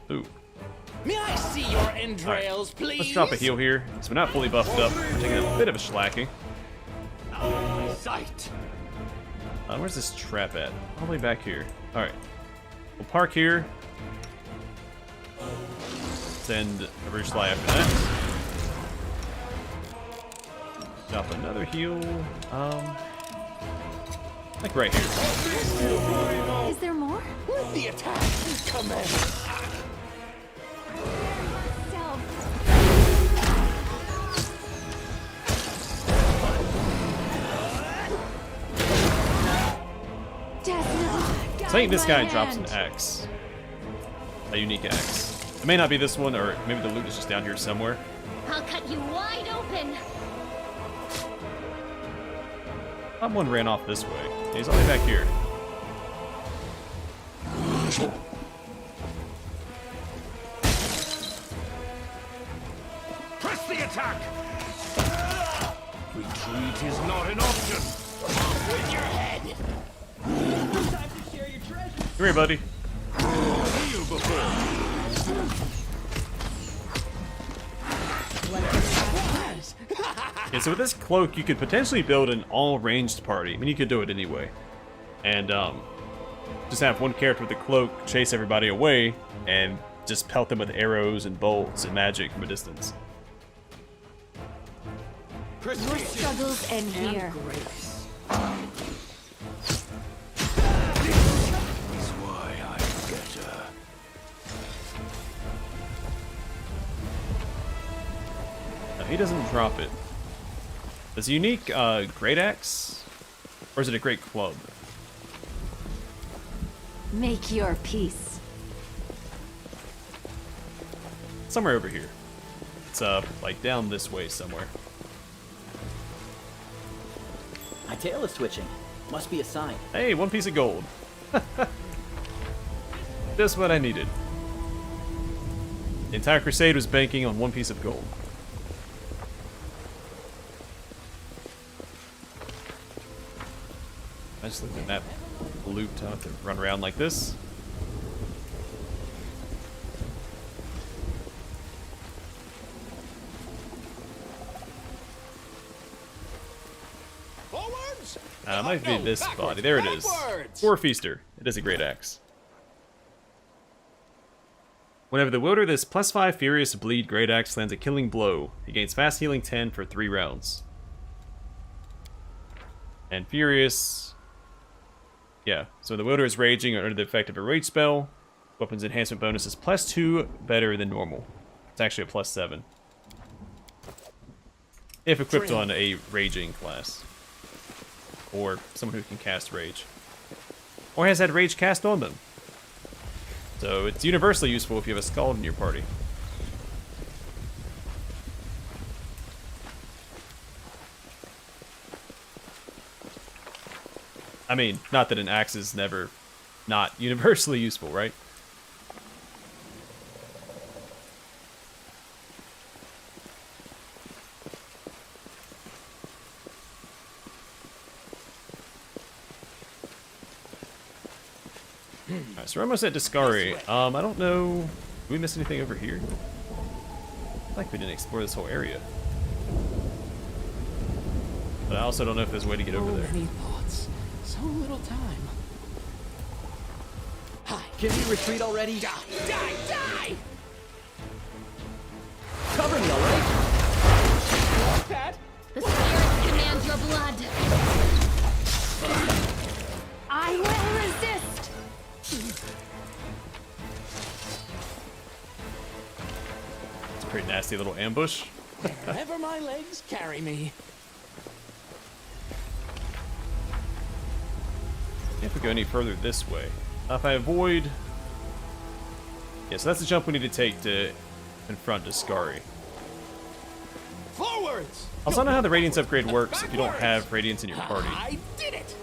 Ooh. May I see your entrails, please? Let's drop a heal here. So we're not fully buffed up. We're taking a bit of a shellacking. Sight! Where's this trap at? All the way back here. Alright. We'll park here. Send a Rouge Fly after that. Drop another heal. Like right here. is there more? Let the attack commence. Desna, I think this guy drops an axe. A unique axe. It may not be this one, or maybe the loot is just down here somewhere. I'll cut you wide open. Someone ran off this way. Yeah, he's only back here. Press the attack! Retreat is not an option! With your head. Come here, buddy. Kneel before me. Yeah, so with this cloak, you could potentially build an all-ranged party. I mean, you could do it anyway. And, just have one character with a cloak chase everybody away and just pelt them with arrows and bolts and magic from a distance. Your struggles end here. No, he doesn't drop it. Is a unique great axe, or is it a great club? Make your peace. Somewhere over here. It's like down this way somewhere. My tail is twitching. Must be a sign. Hey, 1 piece of gold. Just what I needed. The entire crusade was banking on 1 piece of gold. I just looked at that loop to have to run around like this. Forwards! Might be this body. There it is. War Feaster. It is a great axe. Whenever the wielder of this +5 Furious Bleed Great Axe lands a killing blow, he gains fast healing 10 for 3 rounds. And Furious... Yeah, so the wielder is raging under the effect of a rage spell. Weapons enhancement bonus is +2 better than normal. It's actually a +7. If equipped on a raging class. Or someone who can cast rage. Or has had rage cast on them. So it's universally useful if you have a Skald in your party. I mean, not that an axe is never not universally useful, right? Alright, so we're almost at Discari. I don't know... Did we miss anything over here? I feel like we didn't explore this whole area. But I also don't know if there's a way to get over there. Many thoughts, so little time. Hi. Can we retreat already? Die! Die! Die! Cover me, alright? Pat? The spirits command your blood. I will resist. It's a pretty nasty little ambush. Wherever my legs carry me. If we go any further this way. If I avoid... Yeah, so that's the jump we need to take to confront Discari. Forwards! I also don't know how the Radiance upgrade works if you don't have Radiance in your party. I did it!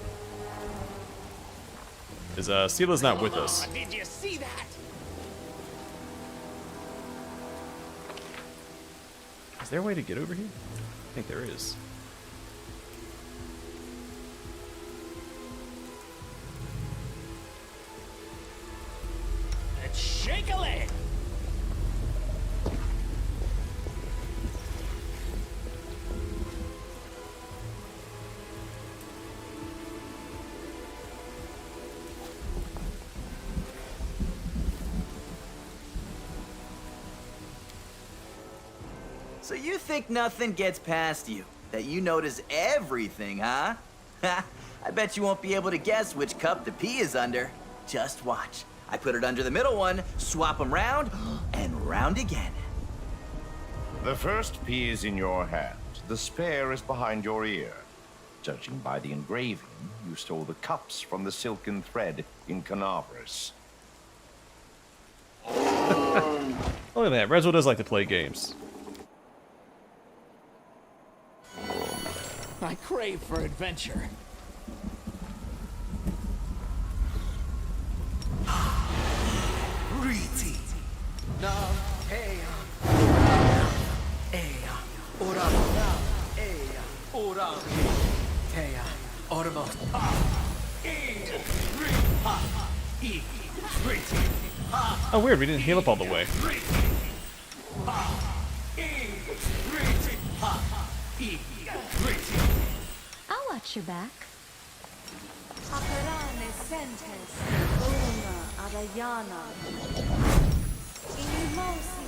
Because Seela's not with us. Did you see that? Is there a way to get over here? I think there is. Let's shake a leg! So you think nothing gets past you? That you notice everything, huh? I bet you won't be able to guess which cup the pea is under. Just watch. I put it under the middle one, swap them round, and round again. The first pea is in your hand. The spare is behind your ear. Judging by the engraving, you stole the cups from the silken thread in Canaveras. Look at that. Reginald does like to play games. I crave for adventure. Riti. No, hey, Eya. Ora. Eya. Ora. Teya. Ormo. Oh, weird. We didn't heal up all the way. I'll watch your back.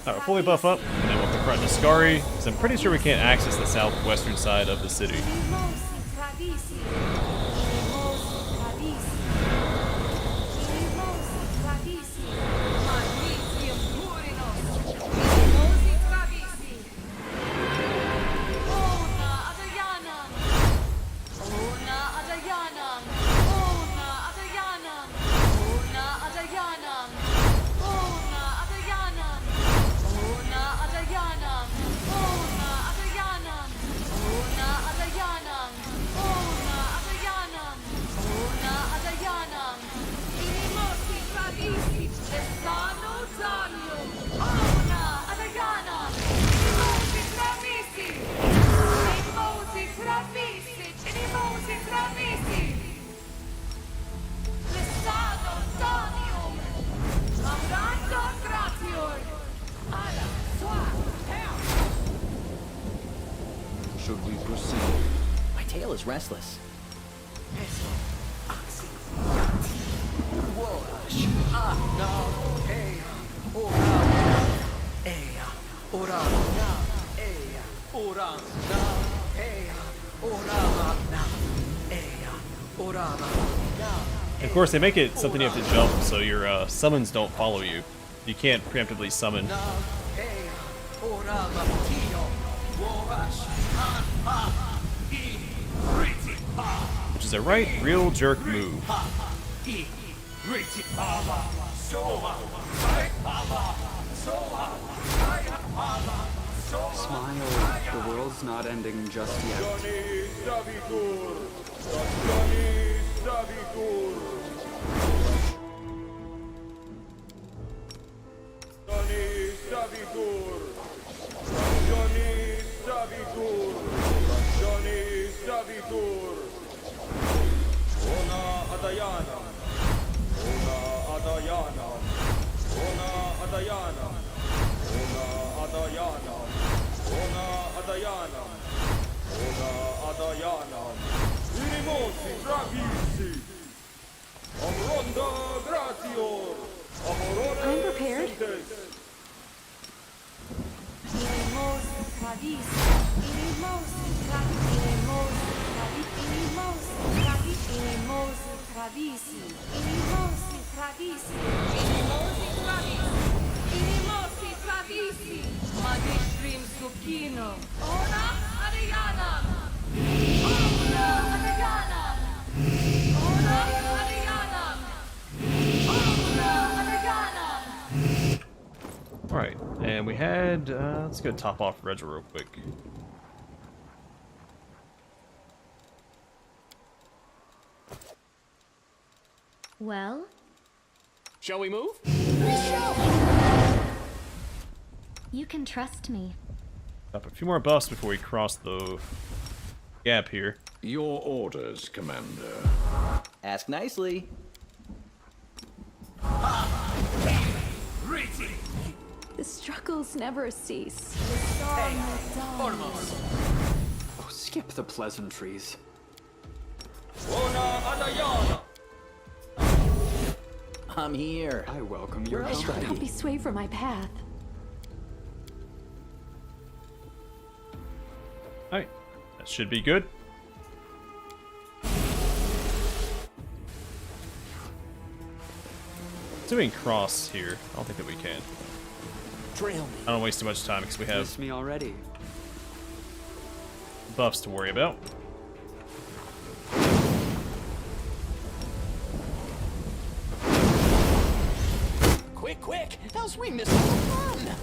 Alright, we'll fully buff up, and then we'll confront Niscari, because I'm pretty sure we can't access the southwestern side of the city. Should we proceed? My tail is restless. Of course, they make it something you have to jump, so your summons don't follow you. You can't preemptively summon. Which is a right real jerk move. Smile, the world's not ending just yet. I'm prepared. Alright, and we had, let's go top off Regil real quick. Well, Shall we move? you can trust me. Up a few more buffs before we cross the gap here. Your orders, Commander. Ask nicely. The struggles never cease. Oh, skip the pleasantries. I'm here. I welcome your Where else would I Don't be swayed from my path. Alright, that should be good. Doing cross here. I don't think that we can. Trail me. I don't waste too much time because we have Miss me already. buffs to worry about. Quick, quick! Else we miss all the fun!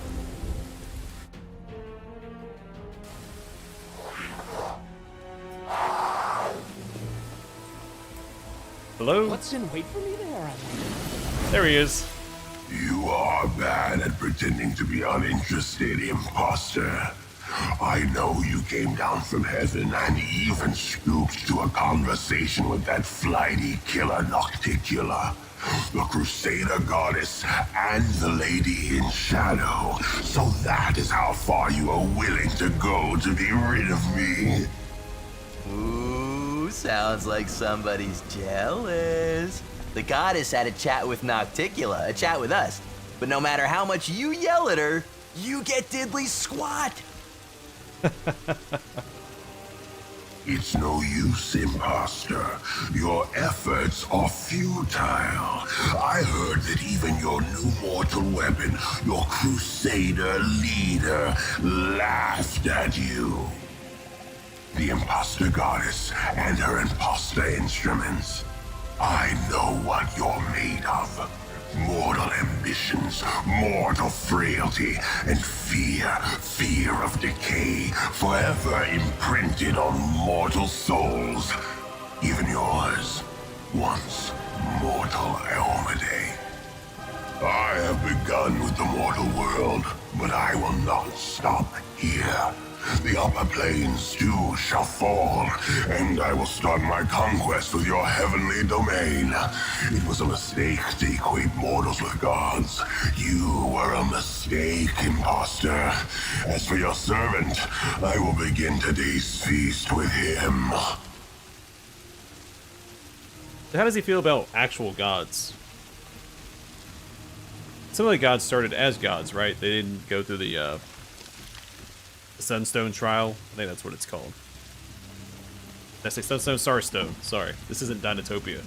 Hello? What's in wait for me there, I wonder? There he is. You are bad at pretending to be uninterested, imposter. I know you came down from heaven and even scooped to a conversation with that flighty killer Nocticula, the Crusader goddess, and the Lady in Shadow. So that is how far you are willing to go to be rid of me. Ooh, sounds like somebody's jealous. The goddess had a chat with Nocticula, a chat with us. But no matter how much you yell at her, you get diddly squat. It's no use, imposter. Your efforts are futile. I heard that even your new mortal weapon, your Crusader leader, laughed at you. The imposter goddess and her imposter instruments. I know what you're made of. Mortal ambitions, mortal frailty, and fear of decay, forever imprinted on mortal souls. Even yours, once mortal Elmade. I have begun with the mortal world, but I will not stop here. The upper planes too shall fall, and I will start my conquest with your heavenly domain. It was a mistake to equate mortals with gods. You were a mistake, imposter. As for your servant, I will begin today's feast with him. So how does he feel about actual gods? Some of the gods started as gods, right? They didn't go through the Sunstone trial. I think that's what it's called. Did I say Sunstone? Starstone. Sorry. This isn't Dinotopia.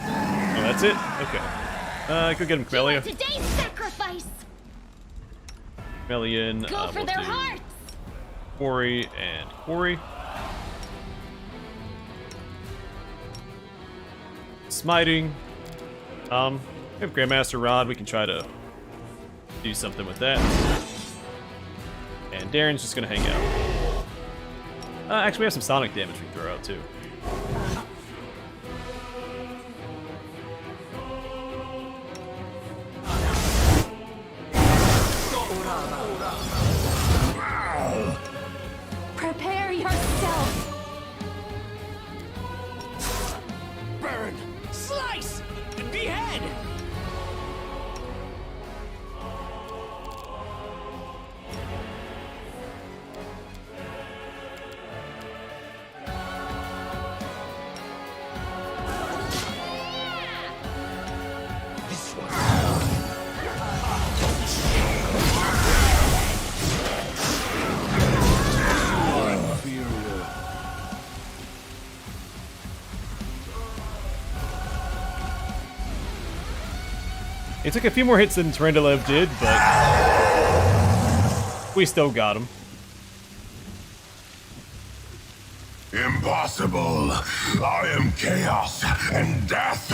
Oh, that's it? Okay. Go get him, Camellia. Today's sacrifice. Camellian. Go for we'll their do hearts. Quarry and Quarry. Smiting. We have Grandmaster Rod. We can try to do something with that. And Darren's just gonna hang out. Actually, we have some sonic damage we can throw out too. Prepare yourself. Burn! Slice! Behead! It took a few more hits than Tyrandalev did, but we still got him. Impossible. I am chaos and death.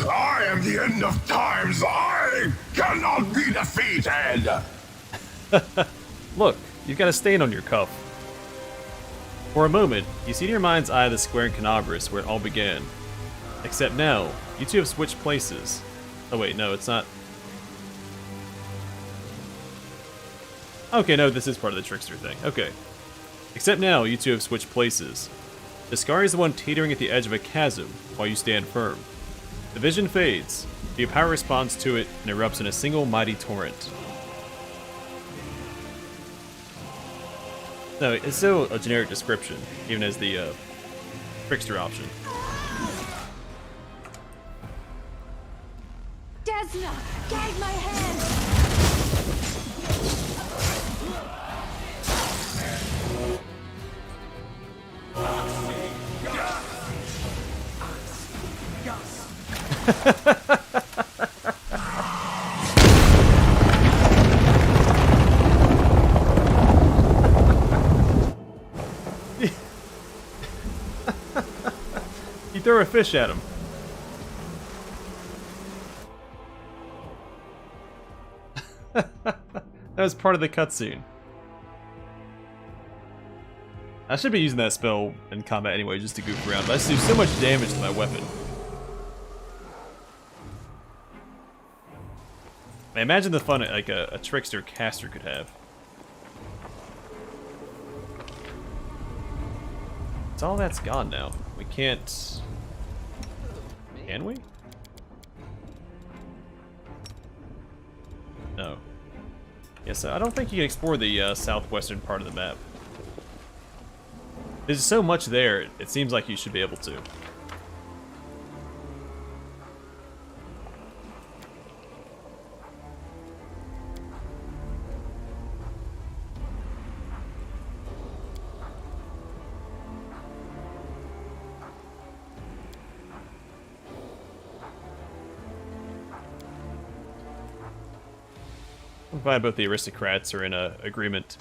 I am the end of times. I cannot be defeated. Look, you've got a stain on your cuff. For a moment, you see in your mind's eye the square in Canabris where it all began. Except now, you two have switched places. Oh wait, no, it's not. Okay, no, this is part of the Trickster thing. Okay. Except now, you two have switched places. The scar is the one teetering at the edge of a chasm, while you stand firm. The vision fades. The power responds to it and erupts in a single mighty torrent. No, it's still a generic description, even as the Trickster option. Desna, guide my hand. You throw a fish at him. That was part of the cutscene. I should be using that spell in combat anyway, just to goof around, but I just do so much damage to my weapon. I imagine the fun like a Trickster caster could have. It's all that's gone now. We can't... Can we? No. Yes, I don't think you can explore the southwestern part of the map. There's so much there, it seems like you should be able to. I'm glad both the aristocrats are in agreement.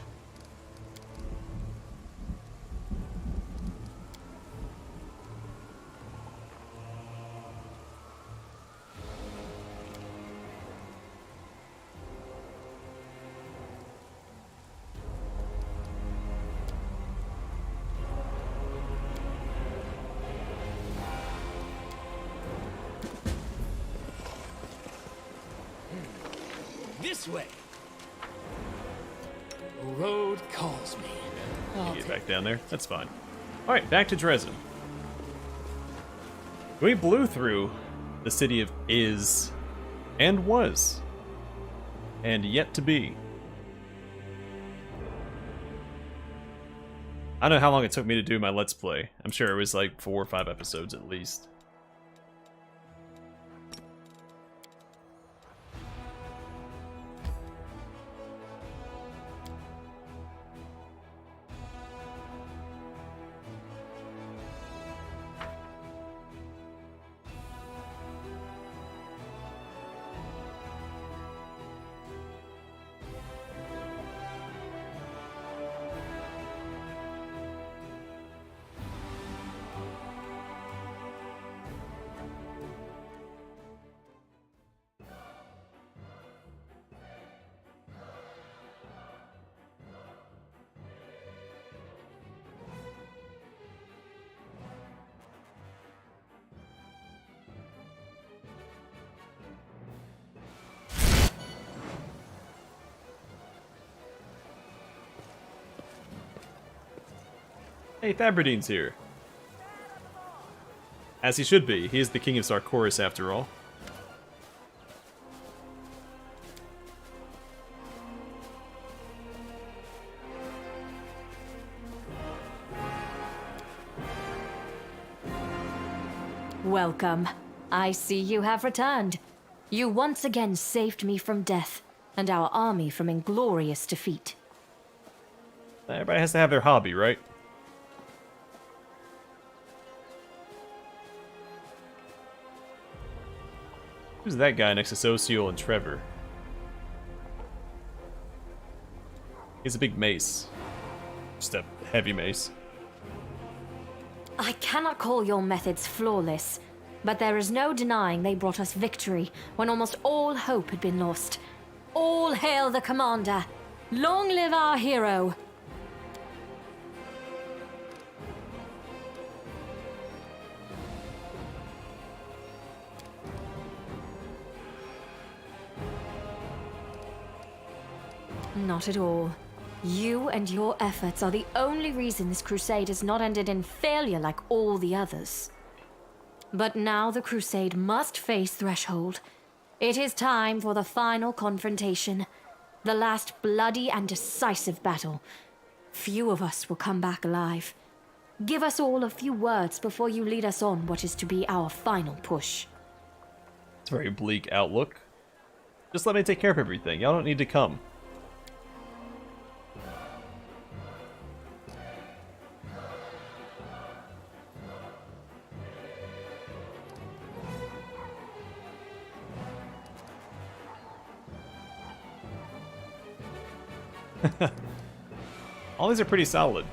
This way. The road calls me. I'll Get back down there. That's fine. Alright, back to Dresden. We blew through the city of Is, and was, and yet to be. I don't know how long it took me to do my Let's Play. I'm sure it was like 4 or 5 episodes at least. Hey, Thaberdine's here. As he should be. He is the king of Sarkoris, after all. Welcome. I see you have returned. You once again saved me from death, and our army from inglorious defeat. Everybody has to have their hobby, right? Who's that guy next to Sociel and Trevor? He's a big mace. Just a heavy mace. I cannot call your methods flawless, but there is no denying they brought us victory when almost all hope had been lost. All hail the commander! Long live our hero! Not at all. You and your efforts are the only reason this crusade has not ended in failure like all the others. But now the crusade must face Threshold. It is time for the final confrontation. The last bloody and decisive battle. Few of us will come back alive. Give us all a few words before you lead us on what is to be our final push. It's a very bleak outlook. Just let me take care of everything. Y'all don't need to come. All these are pretty solid.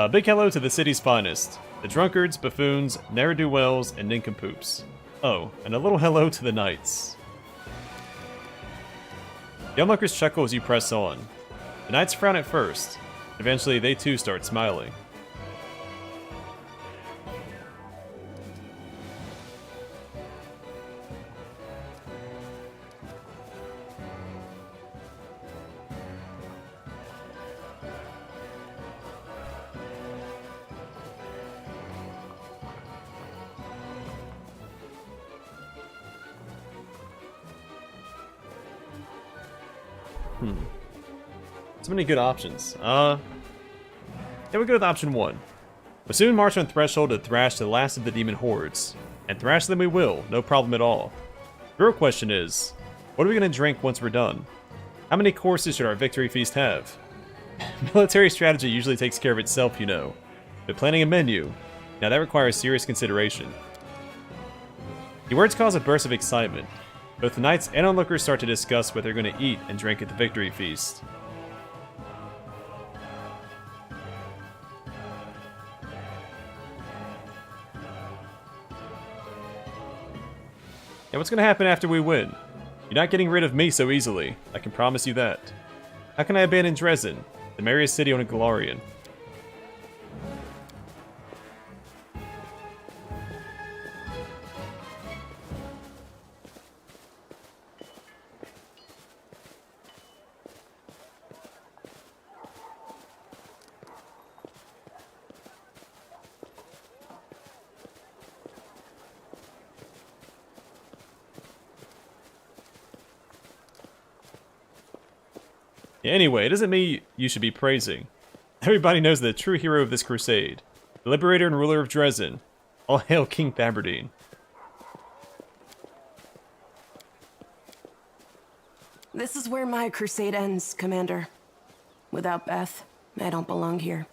Big hello to the city's finest. The drunkards, buffoons, ne'er-do-wells, and nincompoops. Oh, and a little hello to the knights. The onlookers chuckle as you press on. The knights frown at first. Eventually, they too start smiling. So many good options. Then we go with option 1. We'll soon march on Threshold to thrash the last of the demon hordes. And thrash them we will, no problem at all. The real question is, what are we going to drink once we're done? How many courses should our victory feast have? Military strategy usually takes care of itself, you know. But planning a menu, now that requires serious consideration. The words cause a burst of excitement. Both the knights and onlookers start to discuss what they're going to eat and drink at the victory feast. And what's going to happen after we win? You're not getting rid of me so easily, I can promise you that. How can I abandon Dresden, the merriest city on a Galarian? Anyway, it doesn't mean you should be praising. Everybody knows the true hero of this crusade. The liberator and ruler of Dresden. All hail King Faberdine. This is where my crusade ends, Commander. Without Beth, I don't belong here.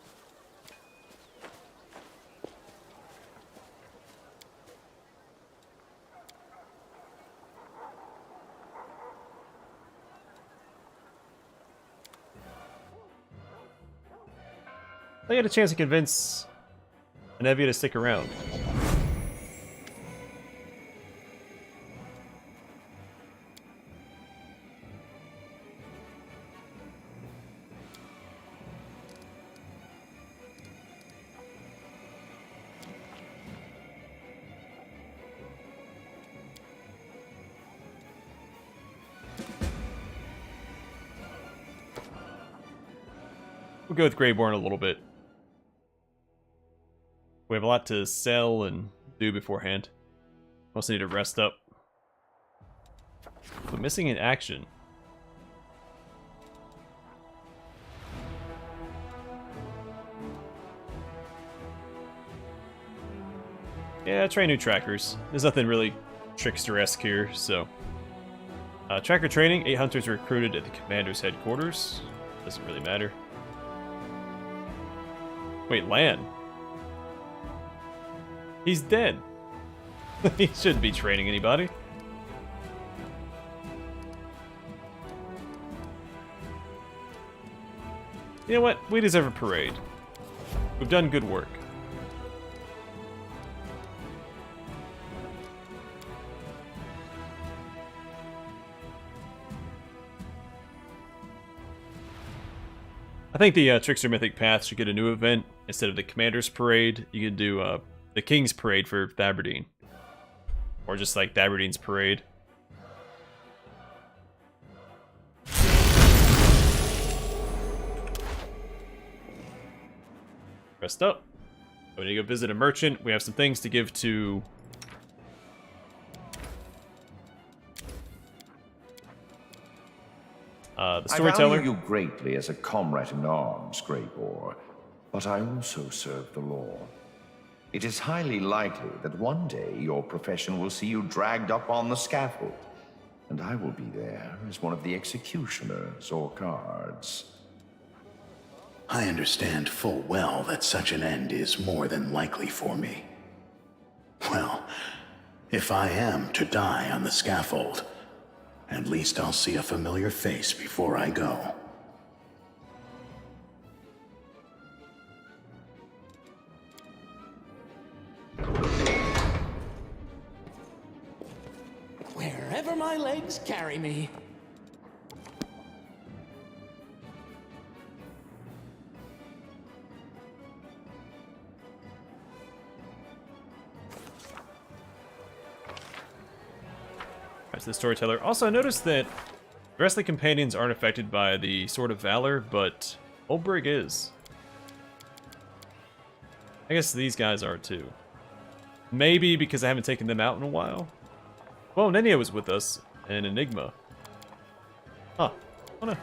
I had a chance to convince Anevia to stick around. We'll go with Greyborn a little bit. We have a lot to sell and do beforehand. Also need to rest up. But missing in action. Yeah, train new trackers. There's nothing really Trickster-esque here, so. Tracker training, 8 hunters recruited at the commander's headquarters. Doesn't really matter. Wait, Lan. He's dead. He shouldn't be training anybody. You know what? We deserve a parade. We've done good work. I think the Trickster Mythic Path should get a new event. Instead of the Commander's Parade, you could do the King's Parade for Faberdine. Or just like Faberdine's Parade. Rest up. We need to go visit a merchant. We have some things to give to... the storyteller. I value you greatly as a comrade in arms, Greyboar, but I also serve the law. It is highly likely that one day your profession will see you dragged up on the scaffold, and I will be there as one of the executioners or guards. I understand full well that such an end is more than likely for me. Well, if I am to die on the scaffold, at least I'll see a familiar face before I go. Wherever my legs carry me. To the storyteller. Also, I noticed that the rest of the companions aren't affected by the Sword of Valor, but Olbrig is. I guess these guys are too. Maybe because I haven't taken them out in a while. Well, Nenia was with us, and Enigma. Huh. Oh no.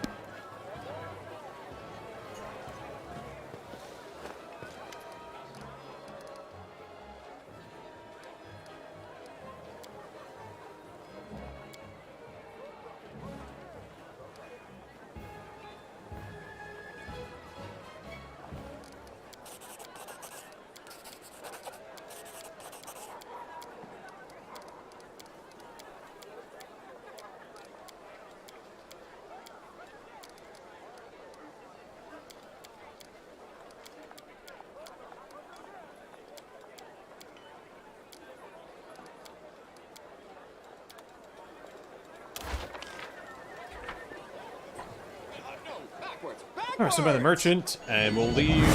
Alright, so by the merchant, and we'll leave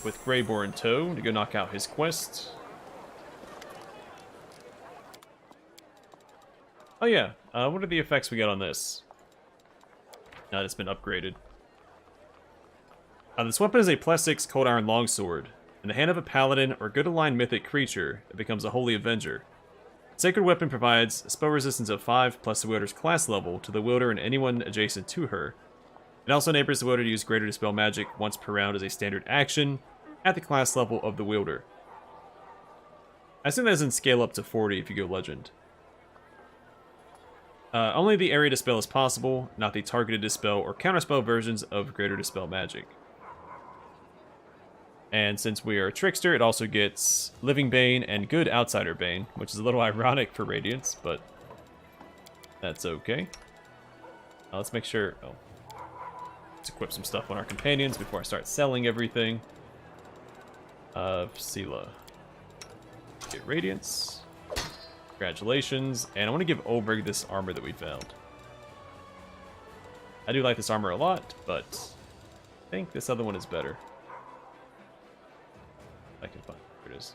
with Greyboar in tow to go knock out his quest. Oh yeah, what are the effects we got on this? No, it's been upgraded. This weapon is a +6 Cold Iron Longsword. In the hand of a paladin or good aligned mythic creature, it becomes a Holy Avenger. Sacred Weapon provides a spell resistance of 5 plus the wielder's class level to the wielder and anyone adjacent to her. It also enables the wielder to use Greater Dispel Magic once per round as a standard action at the class level of the wielder. I assume that doesn't scale up to 40 if you go Legend. Only the area dispel is possible, not the targeted dispel or counterspell versions of Greater Dispel Magic. And since we are a Trickster, it also gets Living Bane and Good Outsider Bane, which is a little ironic for Radiance, but that's okay. Let's make sure... Oh. Let's equip some stuff on our companions before I start selling everything. Sela. Get Radiance. Congratulations. And I want to give Olbrich this armor that we found. I do like this armor a lot, but I think this other one is better. I can find it. Here it is.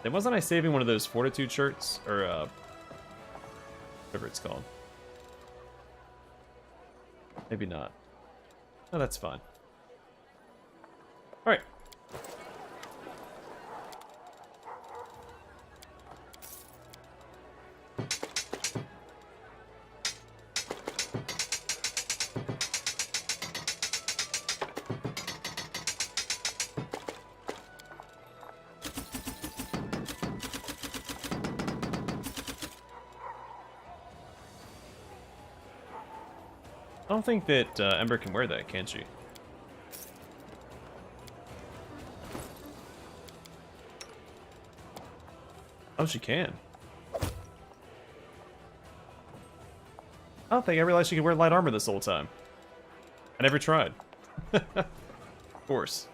Then wasn't I saving one of those Fortitude shirts? Or, whatever it's called. Maybe not. No, that's fine. Alright. I don't think that Ember can wear that, can she? Oh, she can. I don't think I realized she could wear light armor this whole time. I never tried. Of course.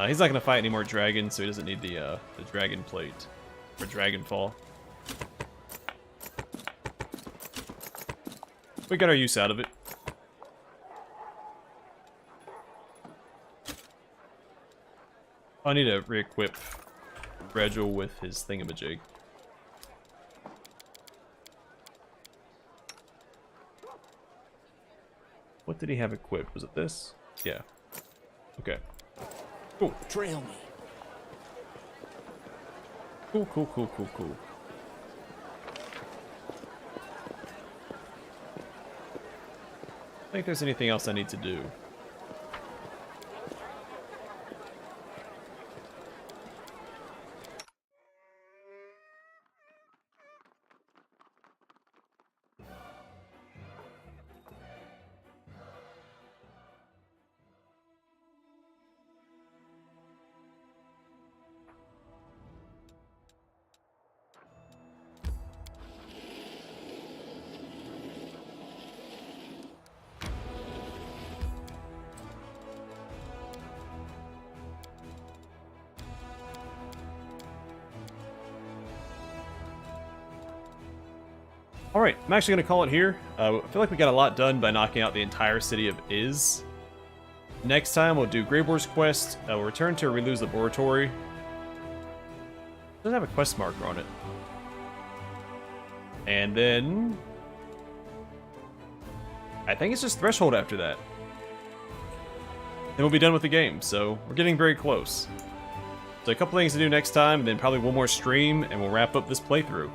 He's not going to fight any more dragons, so he doesn't need the dragon plate. Or dragon fall. We got our use out of it. I need to re-equip Regil with his thingamajig. What did he have equipped? Was it this? Yeah. Okay. Cool. Trail me. Cool, cool, cool, cool, cool. I think there's anything else I need to do. Alright, I'm actually going to call it here. I feel like we got a lot done by knocking out the entire city of Iz. Next time we'll do Greyboar's quest. We'll return to Relu's laboratory. It doesn't have a quest marker on it. And then... I think it's just Threshold after that. Then we'll be done with the game, so we're getting very close. So a couple things to do next time, and then probably one more stream, and we'll wrap up this playthrough.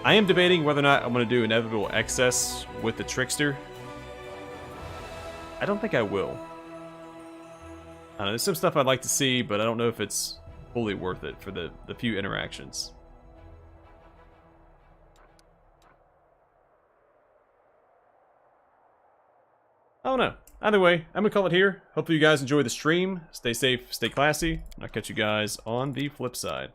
I am debating whether or not I'm going to do Inevitable Excess with the Trickster. I don't think I will. I don't know, there's some stuff I'd like to see, but I don't know if it's fully worth it for the few interactions. I don't know. Either way, I'm going to call it here. Hopefully you guys enjoy the stream. Stay safe, stay classy, and I'll catch you guys on the flip side.